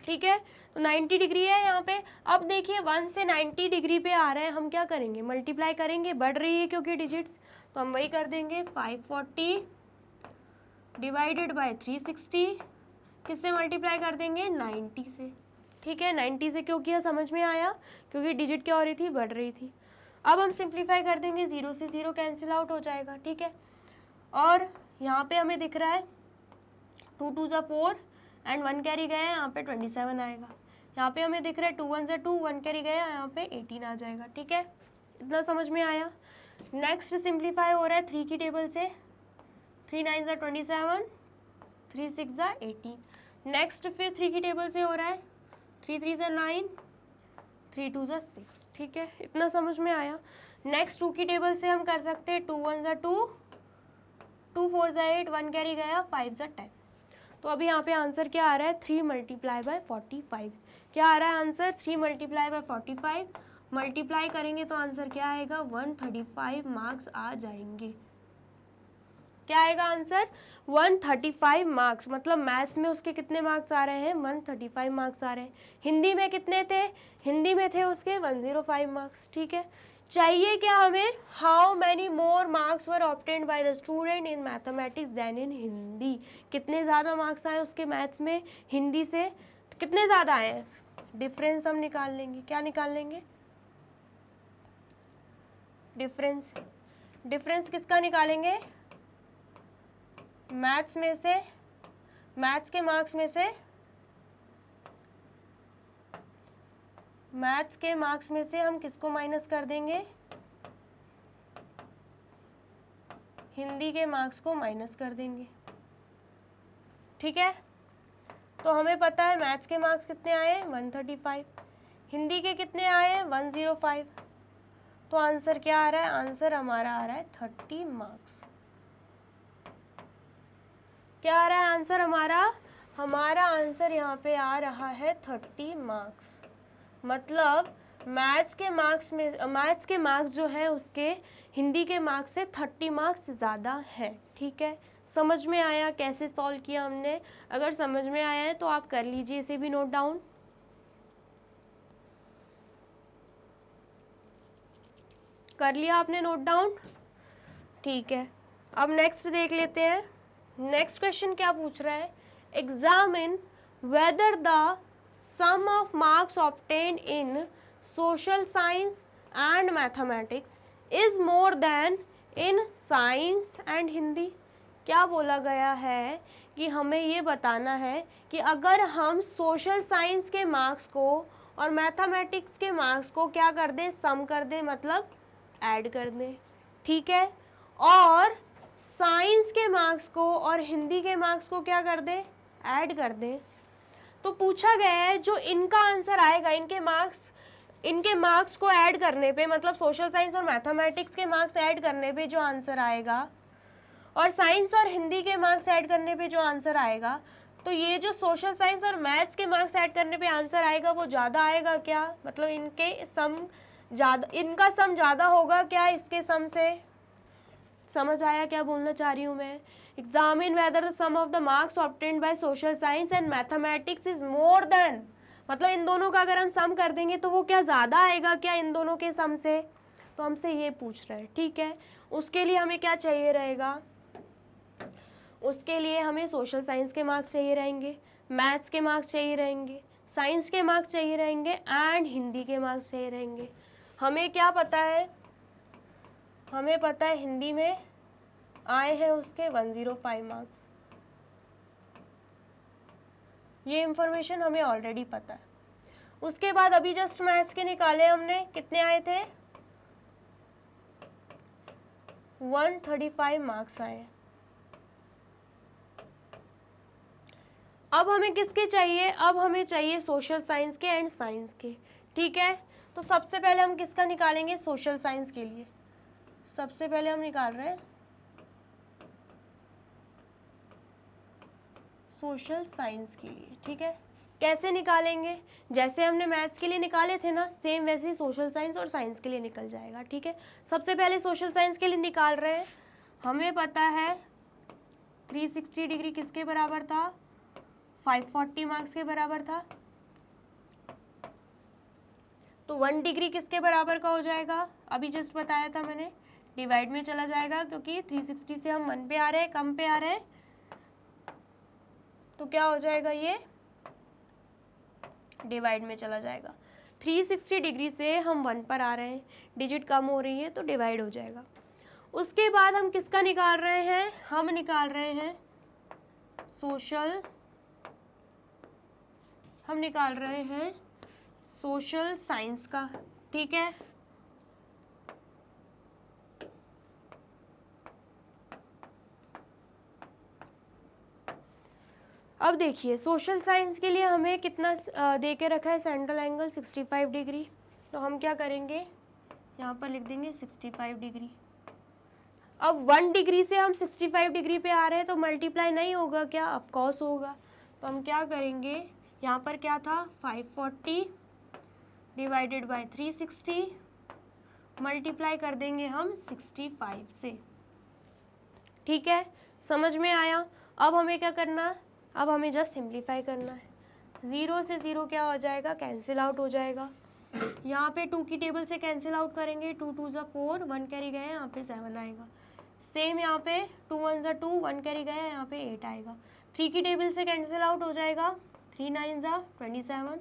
ठीक है। तो 90 डिग्री है यहाँ पे। अब देखिए 1 से 90 डिग्री पे आ रहे हैं, हम क्या करेंगे, मल्टीप्लाई करेंगे, बढ़ रही है क्योंकि डिजिट्स, तो हम वही कर देंगे 540 डिवाइडेड बाय 360, किससे मल्टीप्लाई कर देंगे, 90 से, ठीक है। 90 से क्यों किया, समझ में आया, क्योंकि डिजिट क्या हो रही थी, बढ़ रही थी। अब हम सिंप्लीफाई कर देंगे, 0 से 0 कैंसिल आउट हो जाएगा, ठीक है। और यहाँ पे हमें दिख रहा है 2 2 ज़ा 4 एंड 1 कैरी गया है, यहाँ पे 27 आएगा। यहाँ पे हमें दिख रहा है 2 1 ज़ा 2, 1 कैरी गया, यहाँ पे 18 आ जाएगा, ठीक है। इतना समझ में आया। नेक्स्ट सिंप्लीफाई हो रहा है 3 की टेबल से, 3 9 ज़ा 27, 3 6 ज़ा 18। नेक्स्ट फिर 3 की टेबल से हो रहा है 3 3 ज़ा 9, 3 2 ज़ा 6, ठीक है। इतना समझ में आया। नेक्स्ट 2 की टेबल से हम कर सकते हैं 2 1 ज़ा 2, 2 4 ज़ा 8, 1 कैरी गया, 5 ज़ा 10। तो अभी यहाँ पे आंसर क्या आ रहा है, 3 मल्टीप्लाई बाय 45। क्या आ रहा है आंसर, 3 मल्टीप्लाई बाय 45। मल्टीप्लाई करेंगे तो आंसर क्या आएगा, 135 मार्क्स आ जाएंगे। क्या आएगा आंसर, 135 मार्क्स। मतलब मैथ्स में उसके कितने मार्क्स आ रहे हैं, 135 मार्क्स आ रहे हैं। हिंदी में कितने थे, हिंदी में थे उसके 105 मार्क्स, ठीक है। चाहिए क्या हमें, how many more marks were obtained by the student in mathematics than in Hindi. कितने ज़्यादा मार्क्स आए उसके मैथ्स में हिंदी से, कितने ज़्यादा आए हैं, डिफरेंस हम निकाल लेंगे। क्या निकाल लेंगे, डिफरेंस। डिफरेंस किसका निकालेंगे, मैथ्स में से, मैथ्स के मार्क्स में से, मैथ्स के मार्क्स में से हम किसको माइनस कर देंगे, हिंदी के मार्क्स को माइनस कर देंगे, ठीक है। तो हमें पता है मैथ्स के मार्क्स कितने आए, 135, हिंदी के कितने आए, 105। तो आंसर क्या आ रहा है, आंसर हमारा आ रहा है 30 मार्क्स। क्या आ रहा है आंसर हमारा आंसर यहाँ पे आ रहा है 30 मार्क्स। मतलब मैथ्स के मार्क्स जो है उसके हिंदी के मार्क्स से 30 मार्क्स ज़्यादा है, ठीक है। समझ में आया कैसे सॉल्व किया हमने, अगर समझ में आया है तो आप कर लीजिए इसे भी नोट डाउन। कर लिया आपने नोट डाउन, ठीक है। अब नेक्स्ट देख लेते हैं। नेक्स्ट क्वेश्चन क्या पूछ रहा है, examine whether the sum of marks obtained in social science and mathematics is more than in science and Hindi। क्या बोला गया है कि हमें ये बताना है कि अगर हम सोशल साइंस के मार्क्स को और मैथमेटिक्स के मार्क्स को क्या कर दें, सम कर दें, मतलब ऐड कर दें, ठीक है। और साइंस के मार्क्स को और हिंदी के मार्क्स को क्या कर दें, ऐड कर दें। तो पूछा गया है जो इनका आंसर आएगा, इनके मार्क्स को ऐड करने पे, मतलब सोशल साइंस और मैथमेटिक्स के मार्क्स ऐड करने पे जो आंसर आएगा और साइंस और हिंदी के मार्क्स ऐड करने पे जो आंसर आएगा, तो ये जो सोशल साइंस और मैथ्स के मार्क्स ऐड करने पे आंसर आएगा वो ज़्यादा आएगा क्या, मतलब इनका सम ज़्यादा होगा क्या इसके सम से। समझ आया क्या बोलना चाह रही हूँ मैं। Examine whether the sum of the marks obtained by social science and mathematics is more than, मतलब इन दोनों का अगर हम सम कर देंगे तो वो क्या ज़्यादा आएगा क्या इन दोनों के सम से, तो हमसे ये पूछ रहा है, ठीक है। उसके लिए हमें क्या चाहिए रहेगा, उसके लिए हमें सोशल साइंस के मार्क्स चाहिए रहेंगे, मैथ्स के मार्क्स चाहिए रहेंगे, साइंस के मार्क्स चाहिए रहेंगे एंड हिंदी के मार्क्स चाहिए रहेंगे। हमें क्या पता है, हमें पता है हिंदी में आए हैं उसके 105 मार्क्स, ये इंफॉर्मेशन हमें ऑलरेडी पता है। उसके बाद अभी जस्ट मैथ्स के निकाले हमने, कितने आए थे, 135 मार्क्स आए। अब हमें किसके चाहिए, अब हमें चाहिए सोशल साइंस के एंड साइंस के, ठीक है। तो सबसे पहले हम किसका निकालेंगे, सोशल साइंस के लिए। सबसे पहले हम निकाल रहे हैं सोशल साइंस के लिए, ठीक है। कैसे निकालेंगे, जैसे हमने मैथ्स के लिए निकाले थे ना, सेम वैसे ही सोशल साइंस और साइंस के लिए निकल जाएगा, ठीक है। सबसे पहले सोशल साइंस के लिए निकाल रहे हैं। हमें पता है 360 डिग्री किसके बराबर था, 540 मार्क्स के बराबर था। तो 1 डिग्री किसके बराबर का हो जाएगा, अभी जस्ट बताया था मैंने, डिवाइड में चला जाएगा, क्योंकि 360 से हम 1 पे आ रहे हैं, कम पे आ रहे हैं, तो क्या हो जाएगा, ये डिवाइड में चला जाएगा। 360 डिग्री से हम 1 पर आ रहे हैं, डिजिट कम हो रही है तो डिवाइड हो जाएगा। उसके बाद हम किसका निकाल रहे हैं, हम निकाल रहे हैं सोशल, हम निकाल रहे हैं सोशल साइंस का, ठीक है। अब देखिए सोशल साइंस के लिए हमें कितना दे के रखा है, सेंट्रल एंगल 65 डिग्री। तो हम क्या करेंगे, यहाँ पर लिख देंगे 65 डिग्री। अब 1 डिग्री से हम 65 डिग्री पे आ रहे हैं, तो मल्टीप्लाई नहीं होगा क्या, ऑफ कोर्स होगा। तो हम क्या करेंगे, यहाँ पर क्या था 540 डिवाइडेड बाय 360, मल्टीप्लाई कर देंगे हम 65 से, ठीक है। समझ में आया। अब हमें क्या करना, अब हमें जस्ट सिंप्लीफाई करना है। 0 से 0 क्या हो जाएगा, कैंसिल आउट हो जाएगा। यहाँ पे 2 की टेबल से कैंसिल आउट करेंगे, 2 2 ज़ा 4, 1 कैरी गए, यहाँ पे 7 आएगा। सेम यहाँ पे 2 1 ज़ा 2, 1 कैरी गए, यहाँ पे 8 आएगा। 3 की टेबल से कैंसिल आउट हो जाएगा, 3 9 ज़ा 27,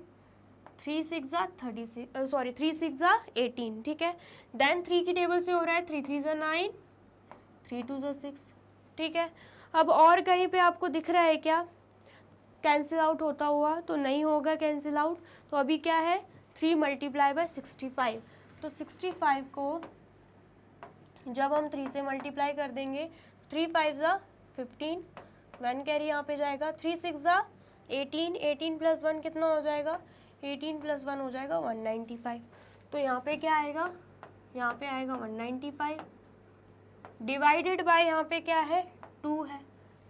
3 6 ज़ा 36, सॉरी 3 6 ज़ा 18, ठीक है। देन 3 की टेबल से हो रहा है 3 3 ज़ा 9, 3 2 ज़ा 6, ठीक है। अब और कहीं पे आपको दिख रहा है क्या कैंसिल आउट होता हुआ, तो नहीं होगा कैंसिल आउट। तो अभी क्या है 3 मल्टीप्लाई बाय 65, तो 65 को जब हम 3 से मल्टीप्लाई कर देंगे, 3 5 ज़ा 15, 1 कैरी यहाँ पे जाएगा, 3 6 ज़ा 18, 18 प्लस 1 कितना हो जाएगा, 18 प्लस 1 हो जाएगा 195। तो यहाँ पे क्या आएगा, यहाँ पे आएगा 195 डिवाइडेड बाय यहाँ पे क्या है 2 है,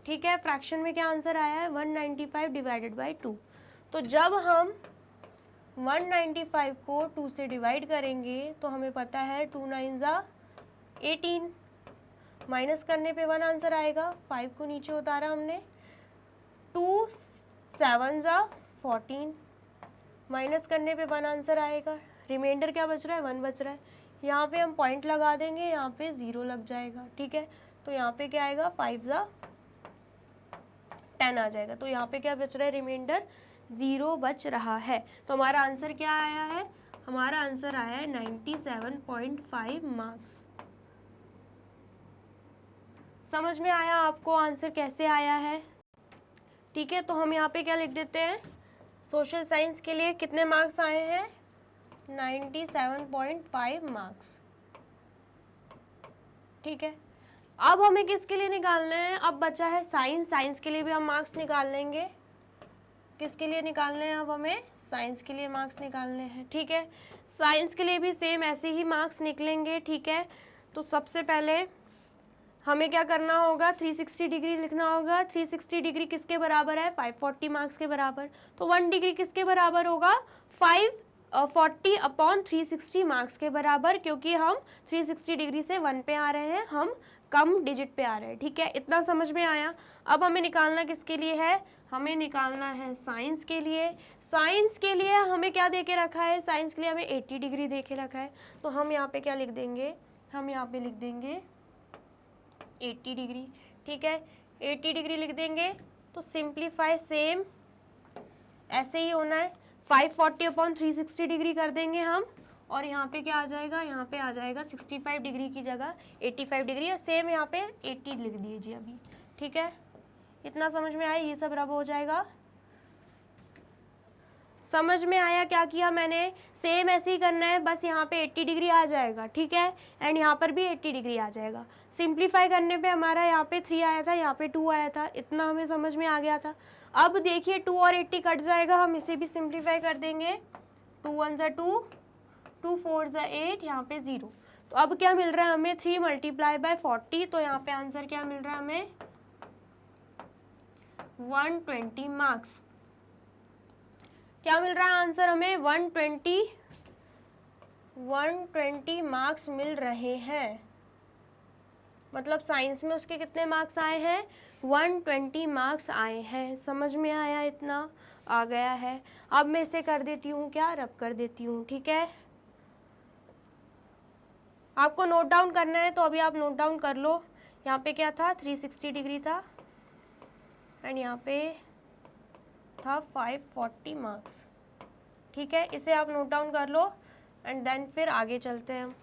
ठीक है। फ्रैक्शन में क्या आंसर आया है 195 डिवाइडेड बाय 2। तो जब हम 195 को 2 से डिवाइड करेंगे तो हमें पता है 2 9 ज़ा 18, माइनस करने पे 1 आंसर आएगा, 5 को नीचे उतारा हमने, 2 7 ज़ा 14, माइनस करने पे 1 आंसर आएगा, रिमाइंडर क्या बच रहा है 1 बच रहा है। यहाँ पे हम पॉइंट लगा देंगे, यहाँ पे 0 लग जाएगा, ठीक है। तो यहाँ पे क्या आएगा 5 ज़ा 10 आ जाएगा। तो यहाँ पे क्या बच रहा है, रिमाइंडर 0 बच रहा है। तो हमारा आंसर क्या आया है, हमारा आंसर आया है 97.5 मार्क्स। समझ में आया आपको आंसर कैसे आया है, ठीक है। तो हम यहाँ पे क्या लिख देते हैं, सोशल साइंस के लिए कितने मार्क्स आए हैं 97.5 मार्क्स, ठीक है। अब हमें किसके लिए निकालना है, अब बचा है साइंस, साइंस के लिए भी हम मार्क्स निकाल लेंगे। किसके लिए निकालने हैं, अब हमें साइंस के लिए मार्क्स निकालने हैं, ठीक है। साइंस के लिए भी सेम ऐसे ही मार्क्स निकलेंगे, ठीक है। तो सबसे पहले हमें क्या करना होगा, 360 डिग्री लिखना होगा। 360 डिग्री किसके बराबर है, 540 मार्क्स के बराबर। तो 1 डिग्री किसके बराबर होगा, 540 अपॉन 360 मार्क्स के बराबर, क्योंकि हम 360 डिग्री से 1 पे आ रहे हैं, हम कम डिजिट पे आ रहे हैं, ठीक है। इतना समझ में आया। अब हमें निकालना किसके लिए है, हमें निकालना है साइंस के लिए। साइंस के लिए हमें क्या दे के रखा है, साइंस के लिए हमें 80 डिग्री दे के रखा है। तो हम यहाँ पे क्या लिख देंगे, हम यहाँ पे लिख देंगे 80 डिग्री, ठीक है। 80 डिग्री लिख देंगे। तो सिंप्लीफाई सेम ऐसे ही होना है, 540 अपॉन 360 डिग्री कर देंगे हम, और यहाँ पे क्या आ जाएगा, यहाँ पे आ जाएगा 65 डिग्री की जगह 85 डिग्री, और सेम यहाँ पे 80 लिख दीजिए अभी, ठीक है। इतना समझ में आया, ये सब रब हो जाएगा। समझ में आया क्या किया मैंने, सेम ऐसे ही करना है, बस यहाँ पे 80 डिग्री आ जाएगा, ठीक है। एंड यहाँ पर भी 80 डिग्री आ जाएगा। सिंप्लीफाई करने पे हमारा यहाँ पे 3 आया था, यहाँ पे 2 आया था, इतना हमें समझ में आ गया था। अब देखिए 2 और 80 कट जाएगा, हम इसे भी सिंप्लीफाई कर देंगे। 2 1 ज़ा 2, 2 4 ज़ा 8, यहाँ पे 0। तो अब क्या मिल रहा है हमें 3 मल्टीप्लाई बाय 40, तो यहाँ पे आंसर क्या मिल रहा है हमें 120 मार्क्स। क्या मिल रहा है आंसर हमें 120 मार्क्स मिल रहे हैं। मतलब साइंस में उसके कितने मार्क्स आए हैं 120 मार्क्स आए हैं। समझ में आया? इतना आ गया है। अब मैं इसे कर देती हूँ, क्या रब कर देती हूँ, ठीक है। आपको नोट डाउन करना है तो अभी आप नोट डाउन कर लो। यहाँ पे क्या था 360 डिग्री था एंड यहाँ पे था 540 मार्क्स, ठीक है। इसे आप नोट डाउन कर लो एंड देन फिर आगे चलते हैं हम,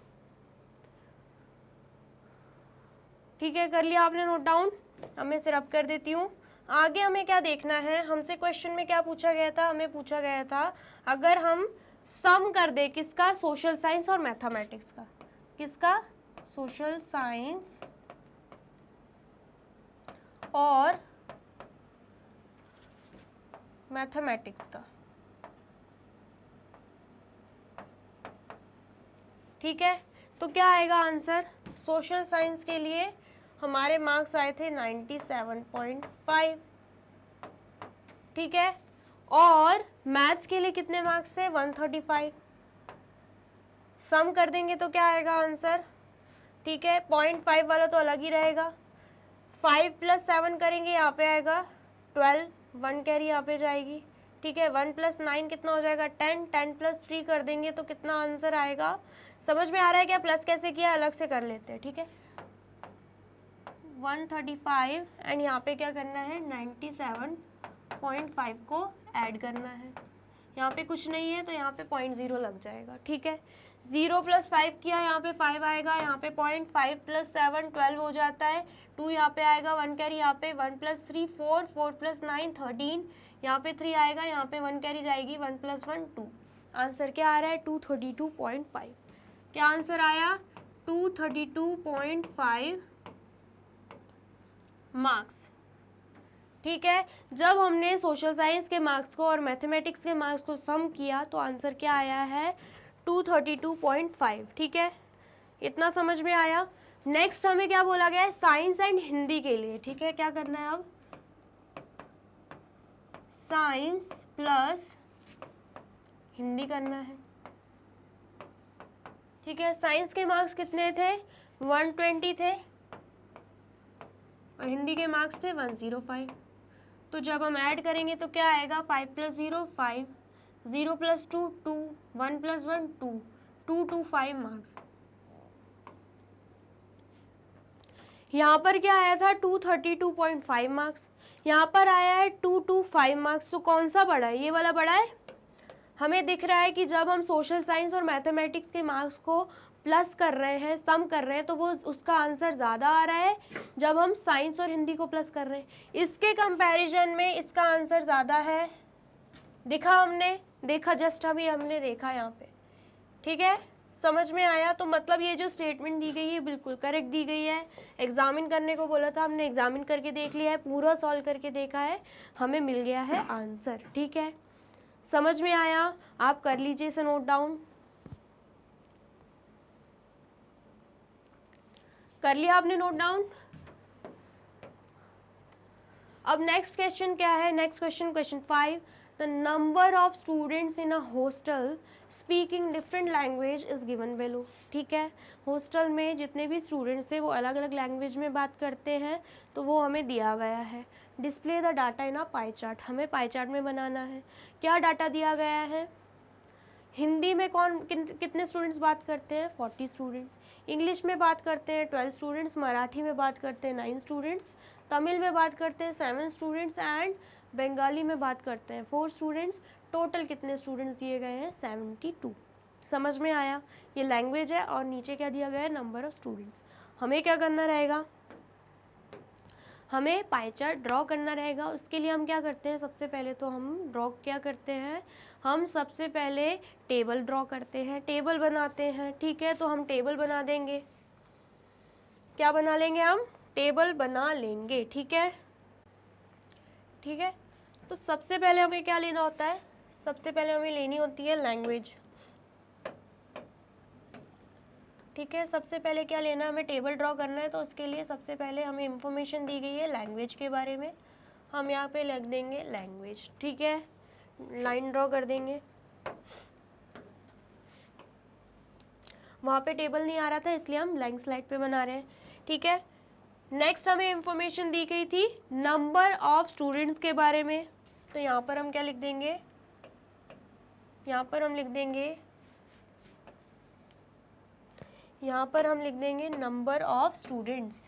ठीक है। कर लिया आपने नोट डाउन? अब मैं इसे रब कर देती हूँ। आगे हमें क्या देखना है, हमसे क्वेश्चन में क्या पूछा गया था, हमें पूछा गया था अगर हम सम कर दे किसका, सोशल साइंस और मैथमेटिक्स का। किसका? सोशल साइंस और मैथमेटिक्स का, ठीक है। तो क्या आएगा आंसर? सोशल साइंस के लिए हमारे मार्क्स आए थे 97.5, ठीक है। और मैथ्स के लिए कितने मार्क्स थे 135। सम कर देंगे तो क्या आएगा आंसर, ठीक है। 0.5 वाला तो अलग ही रहेगा। 5 + 7 करेंगे, यहाँ पे आएगा 12, 1 कैरी यहाँ पे जाएगी, ठीक है। 1 + 9 कितना हो जाएगा 10, 10 + 3 कर देंगे तो कितना आंसर आएगा। समझ में आ रहा है क्या? प्लस कैसे किया अलग से कर लेते हैं, ठीक है। 135 एंड यहाँ पे क्या करना है 97.5 को ऐड करना है। यहाँ पे कुछ नहीं है तो यहाँ पे 0.0 लग जाएगा, ठीक है। 0 + 5 किया, यहाँ पे 5 आएगा, यहाँ पे 0.5 + 7 12 हो जाता है। 2 यहाँ पे आएगा, 1 कैरी यहाँ पे, 1 + 3 4, 4 + 9 13, यहाँ पे 3 आएगा, यहाँ पे 1 कैरी जाएगी, 1 + 1 2। आंसर क्या आ रहा है 232.5। क्या आंसर आया 232.5 मार्क्स, ठीक है। जब हमने सोशल साइंस के मार्क्स को और मैथमेटिक्स के मार्क्स को सम किया तो आंसर क्या आया है 232.5, ठीक है। इतना समझ में आया। नेक्स्ट हमें क्या बोला गया है साइंस एंड हिंदी के लिए, ठीक है। क्या करना है अब साइंस प्लस हिंदी करना है, ठीक है। साइंस के मार्क्स कितने थे 120 थे और हिंदी के मार्क्स थे 105। तो जब हम ऐड करेंगे तो क्या आएगा 5 + 0 5, 0 + 2 2, 1 + 1 2, 225 मार्क्स। यहाँ पर क्या आया था 232.5 मार्क्स, यहाँ पर आया है 225 मार्क्स। तो कौन सा बड़ा है, ये वाला बड़ा है। हमें दिख रहा है कि जब हम सोशल साइंस और मैथमेटिक्स के मार्क्स को प्लस कर रहे हैं, सम कर रहे हैं, तो वो उसका आंसर ज़्यादा आ रहा है जब हम साइंस और हिंदी को प्लस कर रहे हैं। इसके कंपैरिजन में इसका आंसर ज़्यादा है। देखा हमने, देखा जस्ट अभी हमने देखा यहाँ पे, ठीक है। समझ में आया? तो मतलब ये जो स्टेटमेंट दी गई है बिल्कुल करेक्ट दी गई है। एग्जामिन करने को बोला था, हमने एग्जामिन करके देख लिया है, पूरा सॉल्व करके देखा है, हमें मिल गया है आंसर, ठीक है। समझ में आया? आप कर लीजिए इसे नोट डाउन। कर लिया आपने नोट डाउन? अब नेक्स्ट क्वेश्चन क्या है, next question question 5, the number of students in a hostel speaking different language is given below, ठीक है। हॉस्टल में जितने भी स्टूडेंट्स थे वो अलग अलग लैंग्वेज में बात करते हैं, तो वो हमें दिया गया है। Display the data in a pie chart, हमें पाई चार्ट में बनाना है। क्या डाटा दिया गया है, हिंदी में कितने स्टूडेंट्स बात करते हैं 40 स्टूडेंट्स, इंग्लिश में बात करते हैं 12 स्टूडेंट्स, मराठी में बात करते हैं 9 स्टूडेंट्स, तमिल में बात करते हैं 7 स्टूडेंट्स एंड बंगाली में बात करते हैं 4 स्टूडेंट्स। टोटल कितने स्टूडेंट्स दिए गए हैं 72। समझ में आया? ये लैंग्वेज है और नीचे क्या दिया गया है नंबर ऑफ स्टूडेंट्स। हमें क्या करना रहेगा, हमें पाई चार्ट ड्रॉ करना रहेगा। उसके लिए हम क्या करते हैं, सबसे पहले तो हम ड्रॉ क्या करते हैं, हम सबसे पहले टेबल ड्रॉ करते हैं, टेबल बनाते हैं, ठीक है। तो हम टेबल बना देंगे, क्या बना लेंगे हम, टेबल बना लेंगे, ठीक है, ठीक है। तो सबसे पहले हमें क्या लेना होता है, सबसे पहले हमें लेनी होती है लैंग्वेज, ठीक है, सबसे पहले क्या लेना है, हमें टेबल ड्रॉ करना है। तो उसके लिए सबसे पहले हमें इंफॉर्मेशन दी गई है लैंग्वेज के बारे में, हम यहाँ पे लिख देंगे लैंग्वेज। ठीक है, लाइन ड्रॉ कर देंगे। वहाँ पे टेबल नहीं आ रहा था इसलिए हम ब्लैंक स्लाइड पे बना रहे हैं। ठीक है, नेक्स्ट हमें इंफॉर्मेशन दी गई थी नंबर ऑफ स्टूडेंट्स के बारे में। तो यहाँ पर हम क्या लिख देंगे, यहाँ पर हम लिख देंगे नंबर ऑफ स्टूडेंट्स।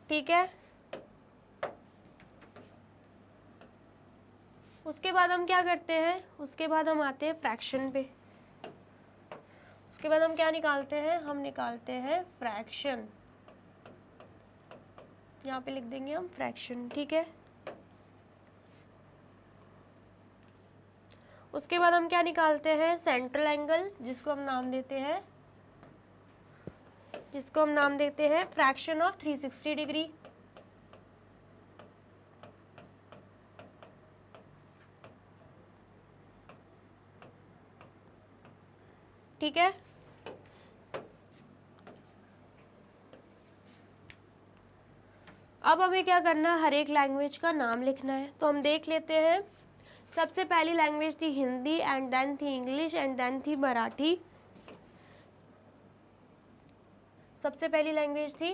ठीक है, उसके बाद हम क्या करते हैं, उसके बाद हम आते हैं फ्रैक्शन पे। उसके बाद हम क्या निकालते हैं, हम निकालते हैं फ्रैक्शन। यहाँ पे लिख देंगे हम फ्रैक्शन। ठीक है, उसके बाद हम क्या निकालते हैं, सेंट्रल एंगल, जिसको हम नाम देते हैं फ्रैक्शन ऑफ 360 डिग्री। ठीक है, अब हमें क्या करना है, हर एक लैंग्वेज का नाम लिखना है। तो हम देख लेते हैं, सबसे पहली लैंग्वेज थी हिंदी, एंड देन थी इंग्लिश, एंड देन थी मराठी। सबसे पहली लैंग्वेज थी,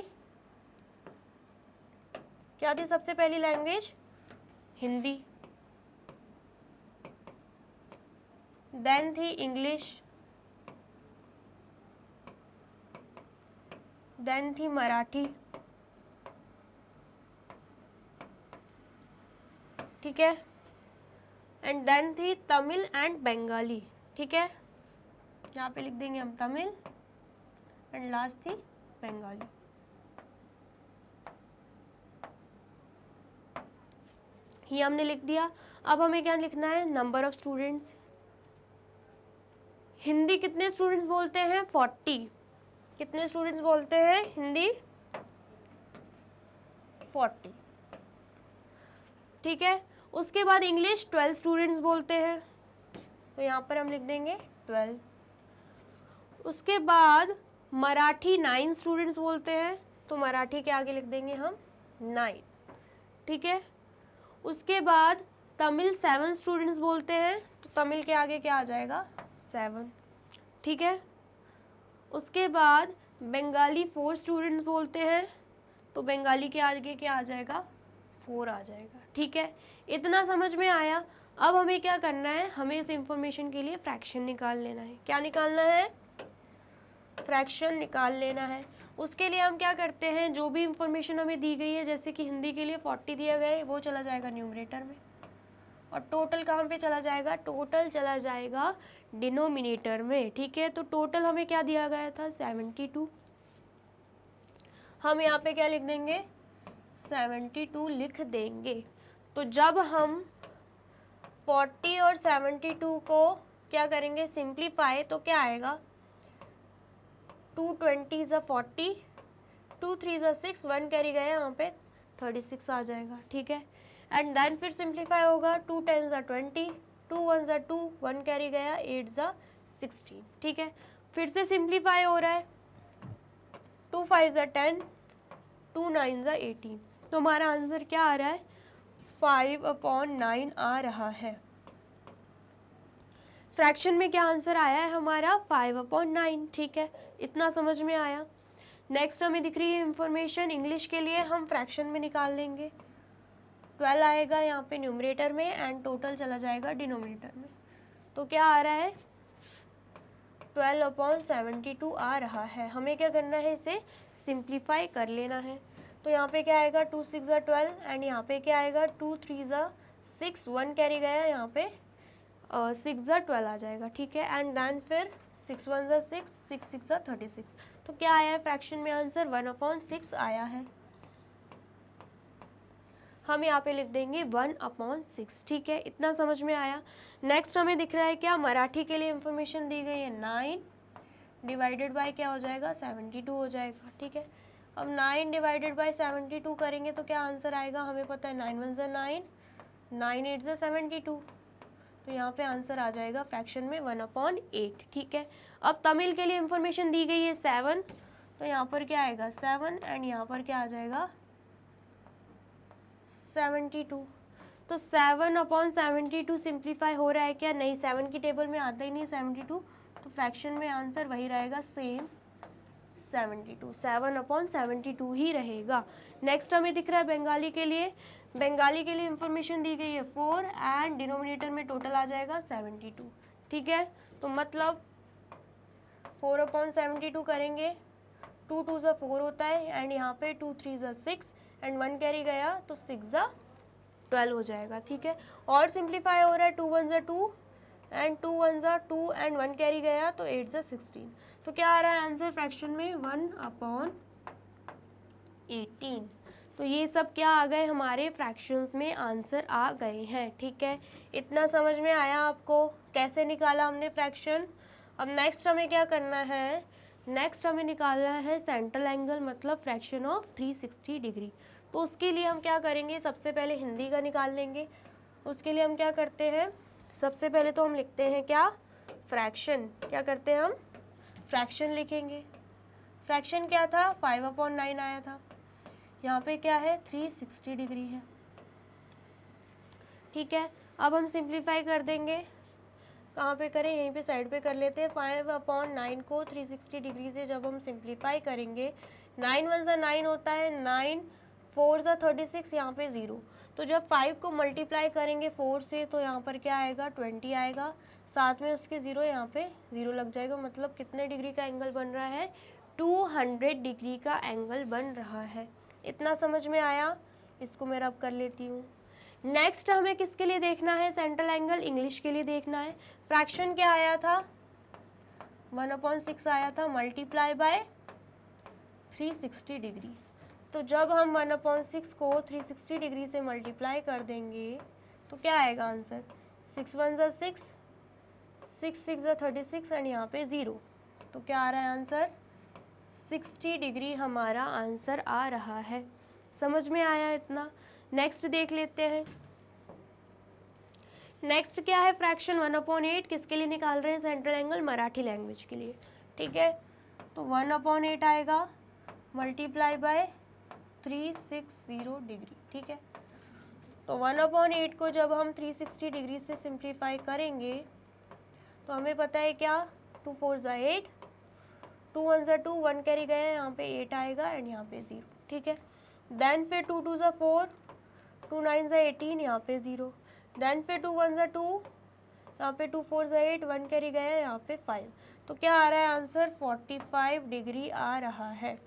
क्या थी सबसे पहली लैंग्वेज, हिंदी। देन थी इंग्लिश, देन थी मराठी। ठीक है, एंड देन थी तमिल एंड बंगाली। ठीक है, यहाँ पे लिख देंगे हम तमिल, एंड लास्ट थी बंगाली। ये हमने लिख दिया। अब हमें क्या लिखना है, नंबर ऑफ स्टूडेंट्स। हिंदी कितने स्टूडेंट्स बोलते हैं, 40। कितने स्टूडेंट्स बोलते हैं हिंदी, 40। ठीक है, उसके बाद इंग्लिश 12 स्टूडेंट्स बोलते हैं, तो यहाँ पर हम लिख देंगे 12। उसके बाद मराठी 9 स्टूडेंट्स बोलते हैं, तो मराठी के आगे लिख देंगे हम 9। ठीक है, उसके बाद तमिल 7 स्टूडेंट्स बोलते हैं, तो तमिल के आगे क्या आ जाएगा, 7। ठीक है, उसके बाद बंगाली 4 स्टूडेंट्स बोलते हैं, तो बंगाली के आगे क्या आ जाएगा, 4 आ जाएगा। ठीक है, इतना समझ में आया। अब हमें क्या करना है, हमें इस इंफॉर्मेशन के लिए फ्रैक्शन निकाल लेना है। क्या निकालना है, फ्रैक्शन निकाल लेना है। उसके लिए हम क्या करते हैं, जो भी इंफॉर्मेशन हमें दी गई है, जैसे कि हिंदी के लिए 40 दिया गया है, वो चला जाएगा न्यूमरेटर में, और टोटल कहाँ पे चला जाएगा, टोटल चला जाएगा डिनोमिनेटर में। ठीक है, तो टोटल हमें क्या दिया गया था, 72। हम यहाँ पे क्या लिख देंगे, 72 लिख देंगे। तो जब हम 40 और 72 को क्या करेंगे, सिंप्लीफाई, तो क्या आएगा, 2 20 ज़ा 40, 2 3 ज़ा 6, 1 कैरी गया यहाँ पे 36 आ जाएगा। ठीक है, एंड देन फिर सिंप्लीफाई होगा, 2 10 ज़ा 20, 2 1 ज़ा 2, 1 कैरी गया 8 ज़ा 16। ठीक है, फिर से सिंप्लीफाई हो रहा है, 2 5 ज़ा 10, 2 9 ज़ा 18। तो हमारा आंसर क्या आ रहा है, 5/9 आ रहा है। फ्रैक्शन में क्या आंसर आया है हमारा, 5/9। ठीक है, इतना समझ में आया। नेक्स्ट हमें दिख रही है इंफॉर्मेशन, इंग्लिश के लिए हम फ्रैक्शन में निकाल लेंगे। 12 आएगा यहाँ पे न्यूमरेटर में, एंड टोटल चला जाएगा डिनोमिनेटर में। तो क्या आ रहा है, 12/72 आ रहा है। हमें क्या करना है, इसे सिंप्लीफाई कर लेना है। तो यहाँ पे क्या आएगा, 2 6 ज़ा 12, एंड यहाँ पे क्या आएगा, 2 3 ज़ा 6, 1 कैरी गया यहाँ पे 6 ज़ा 12 आ जाएगा। ठीक है, एंड देन फिर 6 1 ज़ा 6, 6 6 ज़ा 36। तो क्या आया है फ्रैक्शन में आंसर, 1/6 आया है। हम यहाँ पे लिख देंगे 1/6। ठीक है, इतना समझ में आया। नेक्स्ट हमें दिख रहा है क्या, मराठी के लिए इंफॉर्मेशन दी गई है 9 डिवाइडेड बाय क्या हो जाएगा, 72 हो जाएगा। ठीक है, अब 9 डिवाइडेड बाय 72 करेंगे तो क्या आंसर आएगा, हमें पता है 9 1 ज़ा 9, 9 8 ज़ा 72, तो यहाँ पे आंसर आ जाएगा फ्रैक्शन में 1/8। ठीक है, अब तमिल के लिए इंफॉर्मेशन दी गई है 7, तो यहाँ पर क्या आएगा 7 एंड यहाँ पर क्या आ जाएगा 72। तो 7/72 सिंप्लीफाई हो रहा है क्या? नहीं, 7 की टेबल में आता ही नहीं 72, तो फ्रैक्शन में आंसर वही रहेगा सेम 72, 7/72 ही रहेगा। नेक्स्ट हमें दिख रहा है बंगाली के लिए। बंगाली के लिए इंफॉर्मेशन दी गई है 4 एंड डिनोमिनेटर में टोटल आ जाएगा 72। ठीक है, तो मतलब 4/72 करेंगे, 2 2 ज़ा 4 होता है एंड यहाँ पे 2 3 ज़ा 6 एंड 1 कैरी गया तो 6 ज़ा 12 हो जाएगा। ठीक है, और सिंप्लीफाई हो रहा है 2 1 ज़ा 2 एंड 2 1 ज़ा 2 एंड 1 कैरी गया तो 8 ज़ा 16। तो क्या आ रहा है आंसर फ्रैक्शन में 1/18। तो ये सब क्या आ गए हमारे फ्रैक्शंस में आंसर आ गए हैं। ठीक है, इतना समझ में आया आपको कैसे निकाला हमने फ्रैक्शन? अब नेक्स्ट हमें क्या करना है? नेक्स्ट हमें निकालना है सेंट्रल एंगल, मतलब फ्रैक्शन ऑफ 360 डिग्री। तो उसके लिए हम क्या करेंगे, सबसे पहले हिंदी का निकाल लेंगे। उसके लिए हम क्या करते हैं, सबसे पहले तो हम लिखते हैं क्या, फ्रैक्शन। क्या करते हैं हम, फ्रैक्शन लिखेंगे। फ्रैक्शन क्या था, 5/9 आया था। यहाँ पे क्या है 360 डिग्री है। ठीक है, अब हम सिंप्लीफाई कर देंगे। कहाँ पे करें, यहीं पे साइड पे कर लेते हैं। 5/9 को 360 डिग्री से जब हम सिंप्लीफाई करेंगे, 9 1 ज़ा 9 होता है, 9 4 ज़ा 36, यहाँ पे 0। तो जब 5 को मल्टीप्लाई करेंगे 4 से तो यहाँ पर क्या आएगा 20 आएगा, साथ में उसके 0, यहाँ पे 0 लग जाएगा। मतलब कितने डिग्री का एंगल बन रहा है, 200 डिग्री का एंगल बन रहा है। इतना समझ में आया? इसको मैं रब कर लेती हूँ। नेक्स्ट हमें किसके लिए देखना है सेंट्रल एंगल, इंग्लिश के लिए देखना है। फ्रैक्शन क्या आया था, 1/6 आया था, मल्टीप्लाई बाय 360 डिग्री। तो जब हम 1/6 को 360 डिग्री से मल्टीप्लाई कर देंगे तो क्या आएगा आंसर, 6 1 ज़ा 6, 6 6 ज़ा 36 एंड यहाँ पे 0। तो क्या आ रहा है आंसर, 60 डिग्री हमारा आंसर आ रहा है। समझ में आया इतना? नेक्स्ट देख लेते हैं। नेक्स्ट क्या है, फ्रैक्शन 1/8 किसके लिए निकाल रहे हैं सेंट्रल एंगल, मराठी लैंग्वेज के लिए। ठीक है, तो 1/8 आएगा मल्टीप्लाई बाय 360 डिग्री। ठीक है, तो 1/8 को जब हम 360 डिग्री से सिंप्लीफाई करेंगे तो हमें पता है क्या, 2 4 ज़ा 8, 2 1 ज़ा 2, 1 कैरी गया, यहाँ पे 8 आएगा एंड यहाँ पे 0। ठीक है, देन फिर 2 2 ज़ा 4, 2 9 ज़ा 18, यहाँ पे 0। देन फिर 2 1 ज़ा 2, यहाँ पे 2 4 ज़ा 8, 1 कैरी गया, यहाँ पे 5। तो क्या आ रहा है आंसर, 45 डिग्री आ रहा है।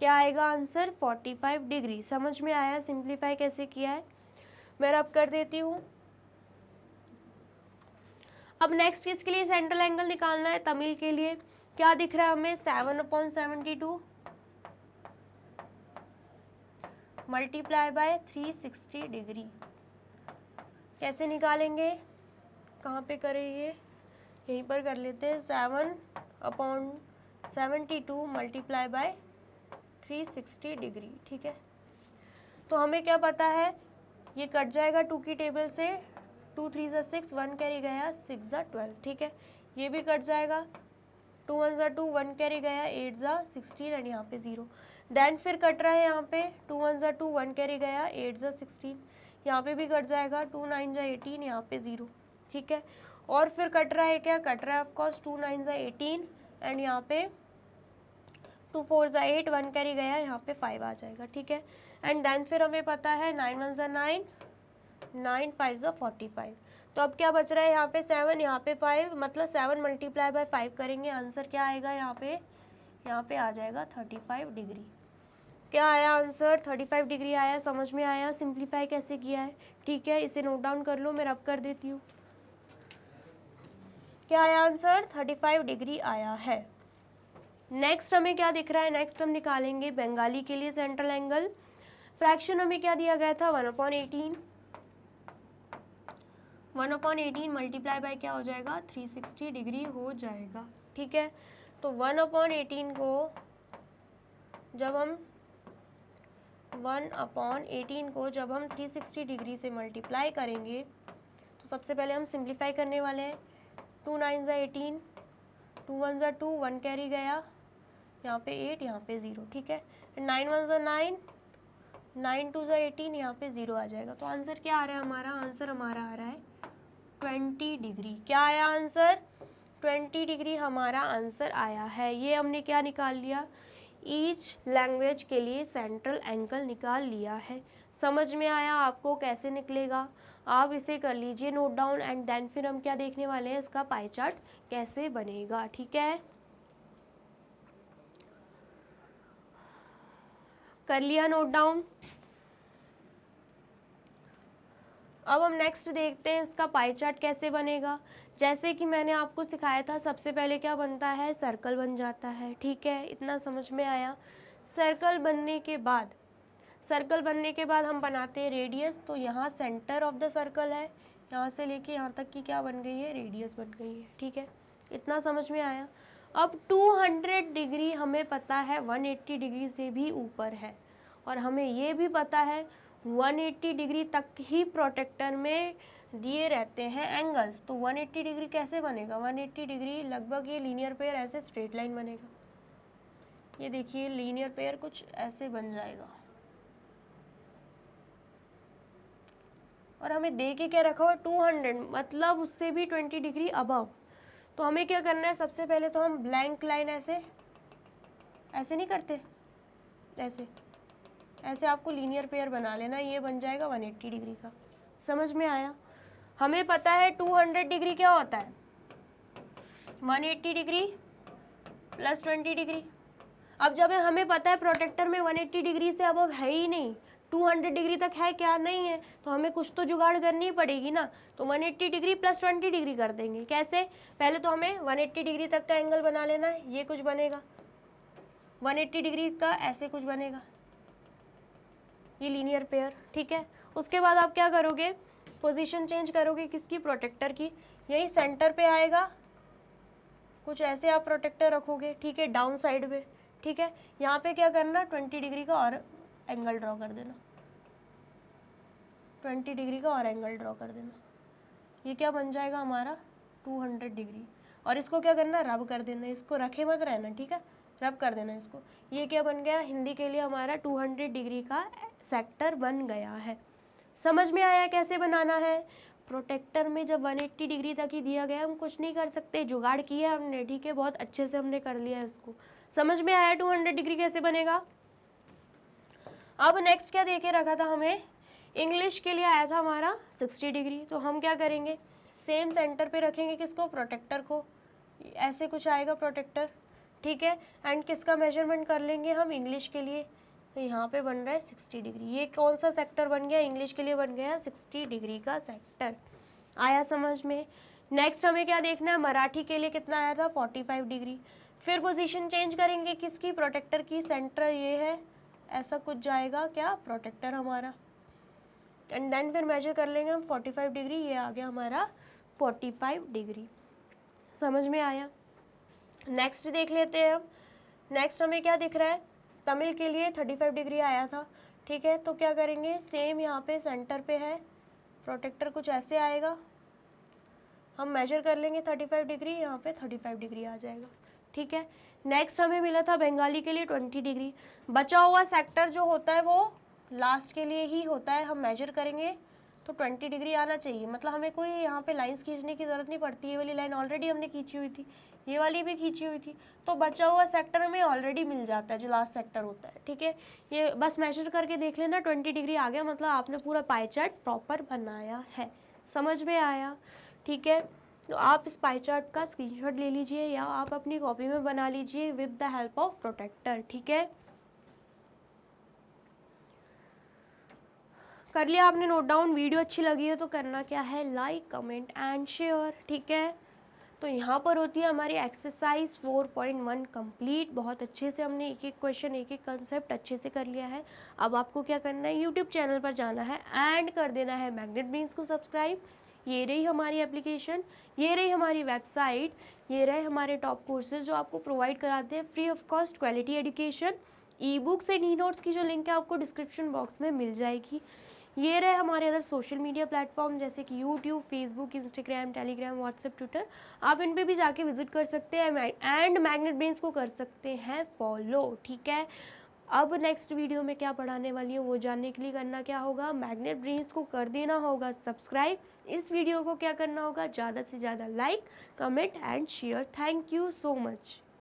क्या आएगा आंसर, 45 डिग्री। समझ में आया सिंप्लीफाई कैसे किया है? मैं रब कर देती हूँ। अब नेक्स्ट किसके लिए सेंट्रल एंगल निकालना है, तमिल के लिए। क्या दिख रहा है हमें, 7/72 मल्टीप्लाई बाय 360 डिग्री। कैसे निकालेंगे, कहाँ पे करें ये, यहीं पर कर लेते हैं। 7/72 मल्टीप्लाई बाय 360 डिग्री। ठीक है, तो हमें क्या पता है, ये कट जाएगा 2 की टेबल से, 2 3 ज़ा 6, 1 कैरी गया, 6 ज़ा 12। ठीक है, ये भी कट जाएगा, 2 1 ज़ा 2, 1 कैरी गया, 8 ज़ा 16 एंड यहाँ पे 0। देन फिर कट रहा है यहाँ पे, 2 1 ज़ा 2, 1 कैरी गया, 8 ज़ा 16, यहाँ पे भी कट जाएगा, 2 9 ज़ा 18, यहाँ पे 0। ठीक है, और फिर कट रहा है क्या, कट रहा है ऑफकोर्स 2 9 ज़ा 18 एंड यहाँ पे 2 4 ज़ा 8, 1 कैरी गया, यहाँ पे 5 आ जाएगा। ठीक है, एंड देन फिर हमें पता है 9 1 ज़ा 9, 9 5 ज़ा 45। तो अब क्या बच रहा है, यहाँ पे 7, यहाँ पे 5, मतलब 7 मल्टीप्लाई बाय 5 करेंगे, आंसर क्या आएगा, यहाँ पे आ जाएगा 35 डिग्री। क्या आया आंसर, 35 डिग्री आया। समझ में आया सिंप्लीफाई कैसे किया है? ठीक है, इसे नोट डाउन कर लो, मैं रब कर देती हूँ। क्या आया आंसर, 35 डिग्री आया है। नेक्स्ट हमें क्या दिख रहा है, नेक्स्ट हम निकालेंगे बंगाली के लिए सेंट्रल एंगल। फ्रैक्शन हमें क्या दिया गया था, 1/18। 1/18 मल्टीप्लाई बाय क्या हो जाएगा, 360 डिग्री हो जाएगा। ठीक है, तो 1/18 को जब हम 1/18 को जब हम 360 डिग्री से मल्टीप्लाई करेंगे तो सबसे पहले हम सिंप्लीफाई करने वाले हैं। 2 9 ज़ा 18, 2 1 ज़ा 2, 1 कैरी गया, यहाँ पे 8, यहाँ पे 0, ठीक है। 9 1 ज़ा 9, 9 2 ज़ा 18, यहाँ पे 0 आ जाएगा। तो आंसर क्या आ रहा है हमारा? आंसर हमारा आ रहा है 20 डिग्री। क्या आया आंसर? 20 डिग्री हमारा आंसर आया है। ये हमने क्या निकाल लिया? ईच लैंग्वेज के लिए सेंट्रल एंगल निकाल लिया है। समझ में आया आपको कैसे निकलेगा? आप इसे कर लीजिए नोट डाउन, एंड देन फिर हम क्या देखने वाले हैं, इसका पाई चार्ट कैसे बनेगा, ठीक है। कर लिया नोट डाउन। अब हम नेक्स्ट देखते हैं इसका पाई चार्ट कैसे बनेगा। जैसे कि मैंने आपको सिखाया था, सबसे पहले क्या बनता है? सर्कल बन जाता है, ठीक है। इतना समझ में आया। सर्कल बनने के बाद हम बनाते हैं रेडियस। तो यहाँ सेंटर ऑफ द सर्कल है, यहाँ से लेके यहाँ तक की क्या बन गई है? रेडियस बन गई है, ठीक है। इतना समझ में आया। अब 200 डिग्री हमें पता है 180 डिग्री से भी ऊपर है, और हमें ये भी पता है 180 डिग्री तक ही प्रोटेक्टर में दिए रहते हैं एंगल्स। तो 180 डिग्री कैसे बनेगा? 180 डिग्री लगभग ये लीनियर पेयर ऐसे स्ट्रेट लाइन बनेगा। ये देखिए लीनियर पेयर कुछ ऐसे बन जाएगा, और हमें दे के क्या रखा हुआ? 200, मतलब उससे भी 20 डिग्री अबव। तो हमें क्या करना है? सबसे पहले तो हम ब्लैंक लाइन ऐसे नहीं करते, ऐसे आपको लीनियर पेयर बना लेना, ये बन जाएगा 180 डिग्री का। समझ में आया? हमें पता है 200 डिग्री क्या होता है? 180 डिग्री प्लस 20 डिग्री। अब जब हमें पता है प्रोटेक्टर में 180 डिग्री से अब है ही नहीं, 200 डिग्री तक है क्या? नहीं है, तो हमें कुछ तो जुगाड़ करनी पड़ेगी ना। तो 180 डिग्री प्लस 20 डिग्री कर देंगे। कैसे? पहले तो हमें 180 डिग्री तक का एंगल बना लेना है। ये कुछ बनेगा 180 डिग्री का, ऐसे कुछ बनेगा, ये लीनियर पेयर, ठीक है। उसके बाद आप क्या करोगे? पोजीशन चेंज करोगे किसकी? प्रोटेक्टर की। यही सेंटर पे आएगा, कुछ ऐसे आप प्रोटेक्टर रखोगे, ठीक है, डाउन साइड पे, ठीक है। यहाँ पे क्या करना? 20 डिग्री का और एंगल ड्रॉ कर देना, 20 डिग्री का और एंगल ड्रॉ कर देना। ये क्या बन जाएगा हमारा? 200 डिग्री। और इसको क्या करना? रब कर देना, इसको रखे मत रहना, ठीक है, रब कर देना इसको। ये क्या बन गया? हिंदी के लिए हमारा 200 डिग्री का सेक्टर बन गया है। समझ में आया कैसे बनाना है? प्रोटेक्टर में जब 180 डिग्री तक ही दिया गया, हम कुछ नहीं कर सकते, जुगाड़ किया हमने, ठीक है, बहुत अच्छे से हमने कर लिया इसको। समझ में आया 200 डिग्री कैसे बनेगा? अब नेक्स्ट क्या देके रखा था हमें? इंग्लिश के लिए आया था हमारा 60 डिग्री। तो हम क्या करेंगे? सेम सेंटर पे रखेंगे किसको? प्रोटेक्टर को। ऐसे कुछ आएगा प्रोटेक्टर, ठीक है। एंड किसका मेजरमेंट कर लेंगे हम? इंग्लिश के लिए। तो यहाँ पे बन रहा है 60 डिग्री। ये कौन सा सेक्टर बन गया? इंग्लिश के लिए बन गया 60 डिग्री का सेक्टर। आया समझ में? नेक्स्ट हमें क्या देखना है? मराठी के लिए कितना आया था? 45 डिग्री। फिर पोजीशन चेंज करेंगे किसकी? प्रोटेक्टर की। सेंटर ये है, ऐसा कुछ जाएगा क्या? प्रोटेक्टर हमारा। एंड देन फिर मेजर कर लेंगे हम 45 डिग्री। ये आ गया हमारा 45 डिग्री। समझ में आया? नेक्स्ट देख लेते हैं हम। नेक्स्ट हमें क्या दिख रहा है? तमिल के लिए 35 डिग्री आया था, ठीक है। तो क्या करेंगे? सेम यहाँ पे सेंटर पे है, प्रोटेक्टर कुछ ऐसे आएगा, हम मेजर कर लेंगे 35 डिग्री, यहाँ पे 35 डिग्री आ जाएगा, ठीक है। नेक्स्ट हमें मिला था बंगाली के लिए 20 डिग्री। बचा हुआ सेक्टर जो होता है वो लास्ट के लिए ही होता है, हम मेजर करेंगे तो 20 डिग्री आना चाहिए। मतलब हमें कोई यहाँ पे लाइंस खींचने की ज़रूरत नहीं पड़ती। ये वाली लाइन ऑलरेडी हमने खींची हुई थी, ये वाली भी खींची हुई थी, तो बचा हुआ सेक्टर हमें ऑलरेडी मिल जाता है, जो लास्ट सेक्टर होता है, ठीक है। ये बस मेजर करके देख लेना, 20 डिग्री आ गया, मतलब आपने पूरा पाई चार्ट प्रॉपर बनाया है। समझ में आया? ठीक है। तो आप इस पाई चार्ट का स्क्रीनशॉट ले लीजिए या आप अपनी कॉपी में बना लीजिए with the help of protractor, ठीक है। कर लिया आपने नोट डाउन? वीडियो अच्छी लगी है तो करना क्या है? लाइक, कमेंट एंड शेयर, ठीक है। तो यहाँ पर होती है हमारी एक्सरसाइज 4.1 कंप्लीट। बहुत अच्छे से हमने एक एक क्वेश्चन, एक एक कंसेप्ट अच्छे से कर लिया है। अब आपको क्या करना है? यूट्यूब चैनल पर जाना है एंड कर देना है मैग्नेट ब्रेन्स को सब्सक्राइब। ये रही हमारी एप्लीकेशन, ये रही हमारी वेबसाइट, ये रहे हमारे टॉप कोर्सेज जो आपको प्रोवाइड कराते हैं free of cost quality education. E books and e notes की जो लिंक है आपको डिस्क्रिप्शन बॉक्स में मिल जाएगी। ये रहे हमारे अदर सोशल मीडिया प्लेटफॉर्म जैसे कि YouTube, Facebook, Instagram, Telegram, WhatsApp, Twitter. आप इन पे भी जाके विजिट कर सकते हैं एंड मैग्नेट ब्रेन्स को कर सकते हैं फॉलो, ठीक है। अब नेक्स्ट वीडियो में क्या पढ़ाने वाली हूँ वो जानने के लिए करना क्या होगा, मैग्नेट ब्रेन्स को कर देना होगा सब्सक्राइब। इस वीडियो को क्या करना होगा, ज़्यादा से ज़्यादा like, comment and share. Thank you so much.